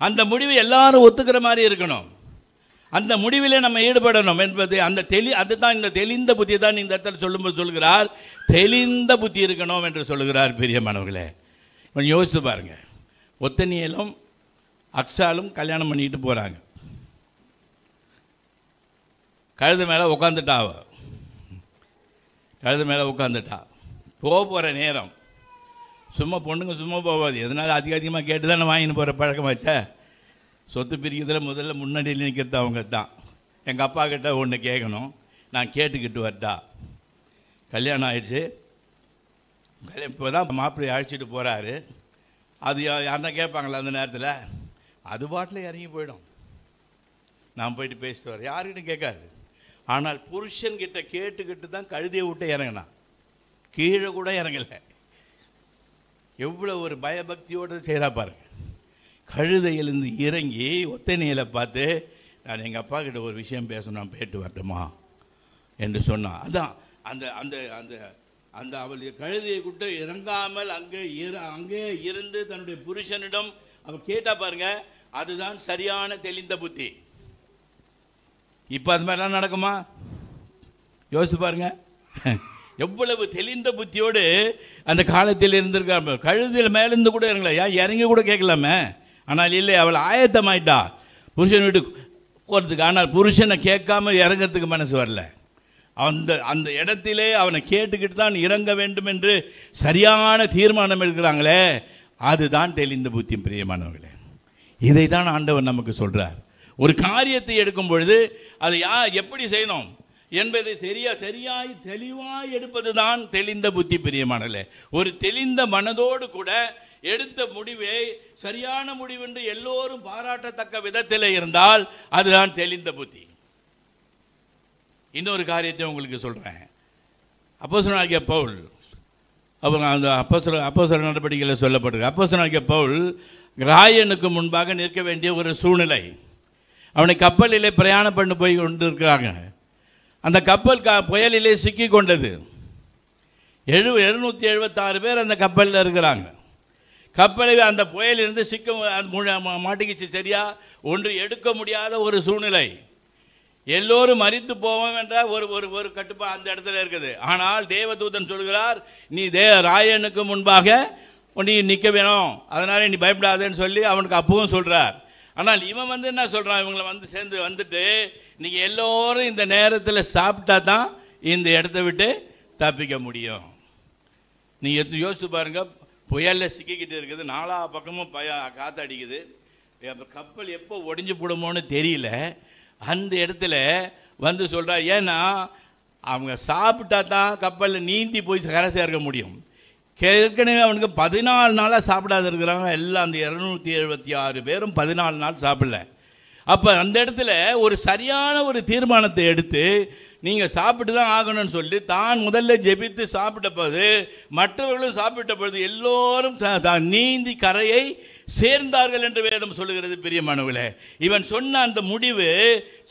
அந்த முடிவு எல்லாரும் ஒத்துக்கிற மாதிரி இருக்கணும். அந்த முடிவிலே நம்ம ஈடுபடணும் என்பது அதுதான் இந்த தெளிந்த புத்தி தான் இந்த இடத்துல சொல்லும்போது சொல்கிறார், தெளிந்த புத்தி இருக்கணும் என்று சொல்லுகிறார். பிரியமானவர்களே, கொஞ்சம் யோசித்து பாருங்க. ஒத்தனியலும் அக்ஸாலும் கல்யாணம் பண்ணிட்டு போகிறாங்க. கழுது மேலே உட்காந்துட்டா போகிற நேரம் சும்மா பொண்ணுங்க சும்மா போகாது. எதனால அதிகமாக கேட்டு தானே வாங்கின்னு போகிற பழக்கமாச்சா. சொத்து பிரிக்கிறதுல முதல்ல முன்னாடியில் நிற்கிறது அவங்க தான். எங்கள் அப்பா கிட்ட ஒன்று கேட்கணும், நான் கேட்டுக்கிட்டு வரட்டா. கல்யாணம் ஆயிடுச்சு, இப்போ தான் மாப்பிள்ளை அழைச்சிட்டு போகிறாரு. அது யாருன்னா கேட்பாங்களா அந்த நேரத்தில்? அது பாட்டில் இறங்கி போயிடும். நான் போயிட்டு பேசிட்டு வரேன், யாருக்கிட்ட கேட்காது. ஆனால் புருஷன்கிட்ட கேட்டுக்கிட்டு தான் கழுதியை விட்டு இறங்கினான். கீழே கூட இறங்கலை. எவ்வளோ ஒரு பயபக்தியோடு செய்கிறா பாருங்க. கழுதையிலிருந்து இறங்கி ஒத்தனையில் பார்த்து, நான் எங்கள் அப்பா கிட்ட ஒரு விஷயம் பேசணும், நான் போயிட்டு வரட்டுமா என்று சொன்னான். அதான் அந்த அந்த அந்த அந்த அவள் கழுதையை கூட்ட இறங்காமல் அங்கே இருந்து தன்னுடைய புருஷனிடம் அவள் கேட்டா பாருங்க. அதுதான் சரியான தெளிந்த புத்தி. இப்போ அது மாதிரிலாம் நடக்குமா? யோசித்து பாருங்க. எவ்வளவு தெளிந்த புத்தியோடு அந்த காலத்தில் இருந்திருக்காங்க. கழுதியில் மேலேருந்து கூட இறங்கல, ஏன் இறங்கி கூட கேட்கலாமே. ஆனால் இல்லை, அவள் ஆயத்தமாயிட்டா புருஷன் வீட்டுக்கு போகிறதுக்கு. ஆனால் புருஷனை கேட்காம இறங்கிறதுக்கு மனசு வரல. அந்த இடத்திலே அவனை கேட்டுக்கிட்டு தான் இறங்க வேண்டும் என்று சரியான தீர்மானம் எடுக்கிறாங்களே, அதுதான் தெளிந்த புத்தி. பிரியமானவர்களே, இதை தான் ஆண்டவர் நமக்கு சொல்கிறார். ஒரு காரியத்தை எடுக்கும் பொழுது அதை எப்படி செய்யணும் என்பதை சரியாய் தெளிவாய் எடுப்பது தான் தெளிந்த புத்தி. பிரியமானவர்களே, ஒரு தெளிந்த மனதோடு கூட எடுத்த முடிவை சரியான முடிவென்று எல்லோரும் பாராட்டத்தக்க விதத்தில் இருந்தால் அதுதான் தெளிந்த புத்தி. இன்னொரு காரியத்தை உங்களுக்கு சொல்கிறேன். அப்போஸ்தலனாகிய பவுல், அப்புறம் அந்த அப்போஸ்தலர் நடவடிக்கையில் சொல்லப்பட்டிருக்கு. அப்போஸ்தலனாகிய பவுல் ராயனுக்கு முன்பாக நிற்க வேண்டிய ஒரு சூழ்நிலை. அவனை கப்பலிலே பிரயாணம் பண்ணி போய் கொண்டு இருக்கிறாங்க. அந்த கப்பல் புயலிலே சிக்கி கொண்டது. 776 பேர் அந்த கப்பலில் இருக்கிறாங்க. கப்பலை அந்த புயலிலிருந்து மாட்டிக்கிச்சு. சரியா ஒன்று எடுக்க முடியாத ஒரு சூழ்நிலை. எல்லோரும் மரித்து போவோம் என்ற ஒரு கட்டுப்பாடு அந்த இடத்துல இருக்குது. ஆனால் தேவதூதன் சொல்கிறார், நீ ராயனுக்கு முன்பாக நீ நிற்க வேணும், அதனால நீ பயப்படாதேன்னு சொல்லி அவனுக்கு அப்பவும் சொல்கிறார். ஆனால் இவன் என்ன சொல்கிறான், இவங்களை வந்துட்டு நீங்கள் எல்லோரும் இந்த நேரத்தில் சாப்பிட்டா தான் இந்த இடத்த விட்டு தப்பிக்க முடியும். நீங்கள் யோசித்து பாருங்கள், புயலில் சிக்கிக்கிட்டு இருக்குது, 4 பக்கமும் காற்று அடிக்குது. கப்பல் எப்போ ஒடிஞ்சு போடுமோன்னு தெரியல. அந்த இடத்துல சொல்கிறா, ஏன்னா அவங்க சாப்பிட்டா தான் கப்பலில் நீந்தி போய் கரை சேர்க்க முடியும். ஏற்கனவே அவனுக்கு 14 நாளாக சாப்பிடாத இருக்கிறாங்க. எல்லாம் அந்த 276 பேரும் 14 நாள் சாப்பிடல. அப்போ அந்த இடத்துல ஒரு சரியான ஒரு தீர்மானத்தை எடுத்து நீங்கள் சாப்பிட்டு தான் ஆகணும்னு சொல்லி தான் முதல்ல ஜெபித்து சாப்பிட்ட போது மற்றவர்களும் சாப்பிட்ட பொழுது எல்லோரும் நீந்தி கரையை சேர்ந்தார்கள் என்று வேதம் சொல்லுகிறது. பிரியமானவர்களே, இவன் சொன்ன அந்த முடிவு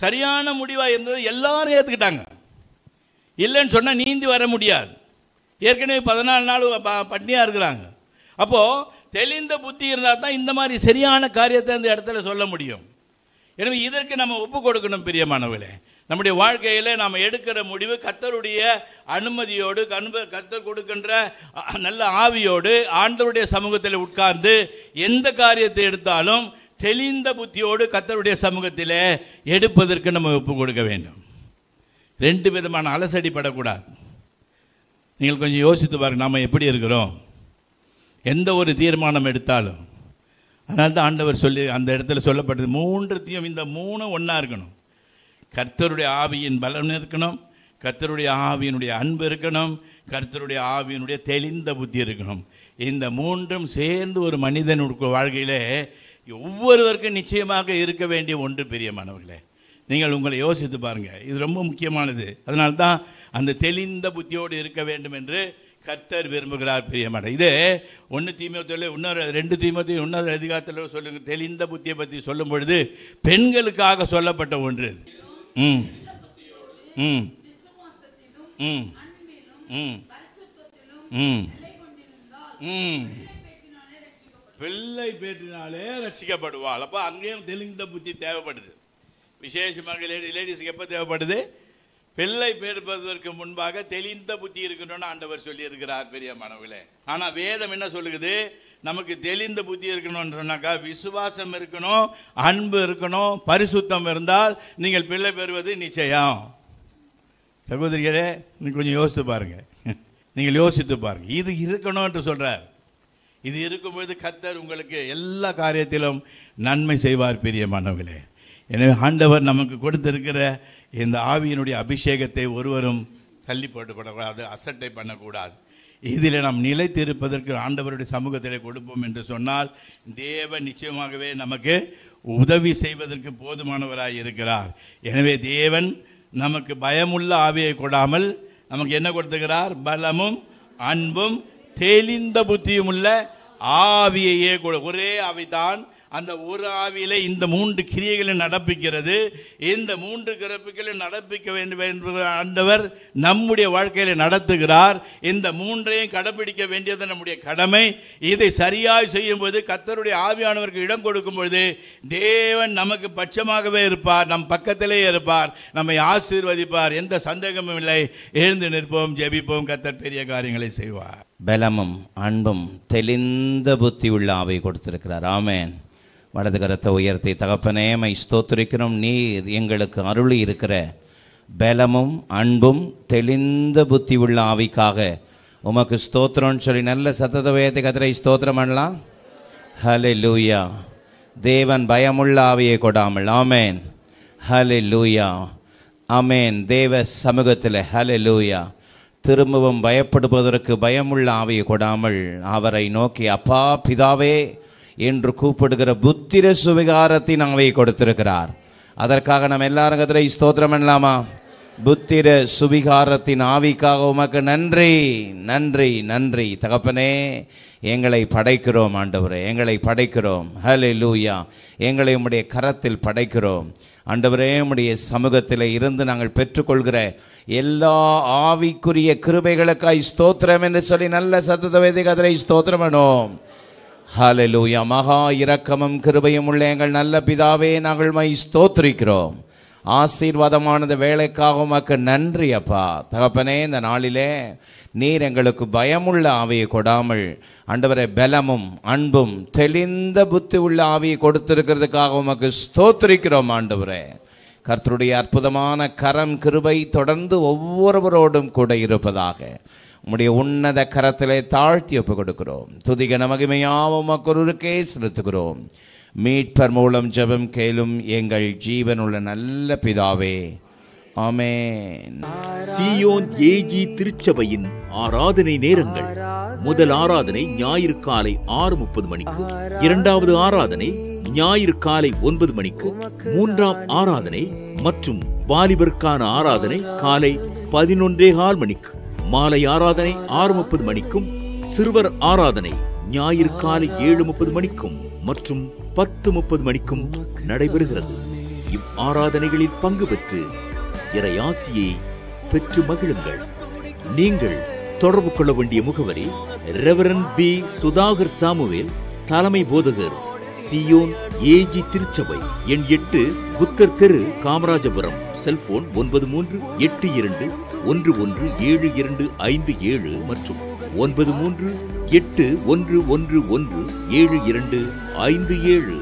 சரியான முடிவாக இருந்தது. எல்லாரும் ஏற்றுக்கிட்டாங்க. இல்லைன்னு சொன்னால் நீந்தி வர முடியாது. ஏற்கனவே 14 நாள் பட்னியாக இருக்கிறாங்க. அப்போது தெளிந்த புத்தி இருந்தால் தான் இந்த மாதிரி சரியான காரியத்தை அந்த இடத்துல சொல்ல முடியும். எனவே இதற்கு நம்ம ஒப்பு கொடுக்கணும். பிரியமானவர்களே, நம்முடைய வாழ்க்கையில் நாம் எடுக்கிற முடிவு கர்த்தருடைய அனுமதியோடு, கர்த்தர் கொடுக்கின்ற நல்ல ஆவியோடு ஆண்டவருடைய சமூகத்தில் உட்கார்ந்து எந்த காரியத்தை எடுத்தாலும் தெளிந்த புத்தியோடு கர்த்தருடைய சமூகத்தில் எடுப்பதற்கு நம்ம ஒப்பு கொடுக்க வேண்டும். 2 விதமான அலசடிப்படக்கூடாது. நீங்கள் கொஞ்சம் யோசித்து பாருங்கள், நாம் எப்படி இருக்கிறோம் எந்த ஒரு தீர்மானம் எடுத்தாலும். அதனால தான் ஆண்டவர் சொல்லி அந்த இடத்துல சொல்லப்பட்டது, 3 இந்த 3 ஒன்றா இருக்கணும். கர்த்தருடைய ஆவியின் பலன் இருக்கணும், கர்த்தருடைய ஆவியினுடைய அன்பு இருக்கணும், கர்த்தருடைய ஆவியினுடைய தெளிந்த புத்தி இருக்கணும். இந்த மூன்றும் சேர்ந்து ஒரு மனிதனுடைய வாழ்க்கையிலே ஒவ்வொருவருக்கும் நிச்சயமாக இருக்க வேண்டிய ஒன்று. பிரியமானவர்களே, நீங்கள் உங்களை யோசித்து பாருங்கள், இது ரொம்ப முக்கியமானது. அதனால்தான் அந்த தெளிந்த புத்தியோடு இருக்க வேண்டும் என்று கர்த்தர் விரும்புகிறார். பிரியமான இது 1 தீமோத்தேயுல 2 தீமோத்தேயு 1 அதிகாரத்தில் சொல்லுங்க. தெளிந்த புத்தியை பற்றி சொல்லும் பொழுது பெண்களுக்காக சொல்லப்பட்ட ஒன்று. பிள்ளை பேற்றினாலே ரட்சிக்கப்படுவாள். அப்போ அங்கேயும் தெளிந்த புத்தி தேவைப்படுது. விசேஷமாக லேடிஸுக்கு எப்போ தேவைப்படுது? பிள்ளை பெறுவதற்கு முன்பாக தெளிந்த புத்தி இருக்கணும்னு ஆண்டவர் சொல்லி இருக்கிறார். பிரியமானவர்களே, ஆனால் வேதம் என்ன சொல்லுகிறது? நமக்கு தெளிந்த புத்தி இருக்கணும்னு சொன்னாக்கா விசுவாசம் இருக்கணும், அன்பு இருக்கணும், பரிசுத்தம் இருந்தால் நீங்கள் பிள்ளை பெறுவது நிச்சயம். சகோதரிகளே, நீங்கள் கொஞ்சம் யோசித்து பாருங்க, நீங்கள் யோசித்து பாருங்க. இது இருக்கணும் என்று சொல்றார். இது இருக்கும்பொழுது கர்த்தர் உங்களுக்கு எல்லா காரியத்திலும் நன்மை செய்வார். பிரியமானவர்களே, எனவே ஆண்டவர் நமக்கு கொடுத்திருக்கிற இந்த ஆவியினுடைய அபிஷேகத்தை ஒருவரும் தள்ளி போட்டுப்படக்கூடாது, அசட்டை பண்ணக்கூடாது. இதில் நாம் நிலைத்திருப்பதற்கு ஆண்டவருடைய சமூகத்தில் கொடுப்போம் என்று சொன்னால் தேவன் நிச்சயமாகவே நமக்கு உதவி செய்வதற்கு போதுமானவராய் இருக்கிறார். எனவே தேவன் நமக்கு பயமுள்ள ஆவியை கொடாமல் நமக்கு என்ன கொடுத்துக்கிறார்? பலமும் அன்பும் தெளிந்த புத்தியும் உள்ள ஆவியையே கொடு. ஒரே ஆவிதான், அந்த ஒரு ஆவியில இந்த 3 கிரியைகளை நடப்பிக்கிறது. இந்த 3 கிரப்புகளை நடப்பிக்க வேண்டும் என்று ஆண்டவர் நம்முடைய வாழ்க்கையில நடத்துகிறார். இந்த 3ஐயும் கடைபிடிக்க வேண்டியது நம்முடைய கடமை. இதை சரியாய் செய்யும் போது, கர்த்தருடைய ஆவியானவருக்கு இடம் கொடுக்கும் பொழுது தேவன் நமக்கு பட்சமாகவே இருப்பார், நம் பக்கத்திலே இருப்பார், நம்மை ஆசீர்வதிப்பார். எந்த சந்தேகமும் இல்லை. எழுந்து நிற்போம், ஜெபிப்போம். கர்த்தர் பெரிய காரியங்களை செய்வார். பலமும் அன்பும் தெளிந்த புத்தி உள்ள ஆவியை கொடுத்திருக்கிறார். ஆமென். வலது கரத்தை உயர்த்தி, தகப்பனே மை ஸ்தோத்திரிக்கிறோம். நீர் எங்களுக்கு அருளி இருக்கிற பலமும் அன்பும் தெளிந்த புத்தி உள்ள ஆவிக்காக உமக்கு ஸ்தோத்திரம்னு சொல்லி நல்ல சத்தத்தை உயர்த்தி கர்த்தரை ஸ்தோத்திரம் பண்ணலாம். ஹல்லேலூயா. தேவன் பயமுள்ள ஆவியை கொடாமல். ஆமென். ஹல்லேலூயா. ஆமென். தேவ சமூகத்தில் ஹல்லேலூயா திரும்பவும் பயப்படுவதற்கு பயமுள்ள ஆவியை கொடாமல் அவரை நோக்கி அப்பா பிதாவே என்று கூப்பிடுகிற புத்திர சுவிகாரத்தின் ஆவியை கொடுத்திருக்கிறார். அதற்காக நம்ம எல்லாரும் கர்த்தரை ஸ்தோத்திரம் பண்ணலாமா? புத்திர சுவிகாரத்தின் ஆவிக்காக உமக்கு நன்றி, நன்றி, நன்றி. தகப்பனே, எங்களை படைக்கிறோம் ஆண்டவரே, எங்களை படைக்கிறோம். ஹல்லேலூயா. எங்களை உம்முடைய கரத்தில் படைக்கிறோம் ஆண்டவரே. உம்முடைய சமூகத்தில் இருந்து நாங்கள் பெற்றுக்கொள்கிற எல்லா ஆவிக்குரிய கிருபைகளுக்காய் ஸ்தோத்திரம் என்று சொல்லி நல்ல சத்தத்தை வைத்து கர்த்தரை ஸ்தோத்திரம் பண்ணோம். ஹல்லேலூயா. மகா இரக்கமும் கிருபையும் உள்ள எங்கள் நல்ல பிதாவே, நாங்கள் மை ஸ்தோத்திரிக்கிறோம். ஆசீர்வாதமானது வேலைக்காக உமக்கு நன்றி அப்பா. தகப்பனே, இந்த நாளிலே நீர் எங்களுக்கு பயமுள்ள ஆவியை கொடாமல் ஆண்டவரே பலமும் அன்பும் தெளிந்த புத்தி உள்ள ஆவியை கொடுத்திருக்கிறதுக்காக உமக்கு ஸ்தோத்திரிக்கிறோம் ஆண்டவரே. கர்த்தருடைய அற்புதமான கரம் கிருபை தொடர்ந்து ஒவ்வொருவரோடும் கூட இருப்பதாக உம்முடைய உன்னத கரத்திலே தாழ்த்தி ஒப்பு கொடுக்கிறோம். துதிகன மகிமையாவும் உமக்கொருவருக்கே செலுத்துகிறோம். மீட்பர் மூலம் ஜெபம் கேளும் எங்கள் ஜீவனுள்ள நல்ல பிதாவே, ஆமென். சீயோன் ஏஜி திருச்சபையின் ஆராதனை நேரங்கள்: முதல் ஆராதனை ஞாயிறு காலை 6:30 மணிக்கு, இரண்டாவது ஆராதனை ஞாயிறு காலை 9 மணிக்கு, மூன்றாம் ஆராதனை மற்றும் வாலிபருக்கான ஆராதனை காலை 11:15 மணிக்கு, மாலை ஆராதனை 6:30 மணிக்கும், சிறுவர் ஆராதனை ஞாயிறு காலை 7:30 மணிக்கும் மற்றும் 10:30 மணிக்கும் நடைபெறுகிறது. இவ் ஆராதனைகளில் பங்கு பெற்று இறையாசியை பெற்று மகிழுங்கள். நீங்கள் தொடர்பு கொள்ள வேண்டிய முகவரி: ரெவரண்ட் பி. சுதாகர் சாமுவேல், தலைமை போதகர், சீயோன் ஏஜி திருச்சபை, எண் 8, புத்தர் தெரு, காமராஜபுரம். செல்போன் 9382117257 மற்றும் 9381117257.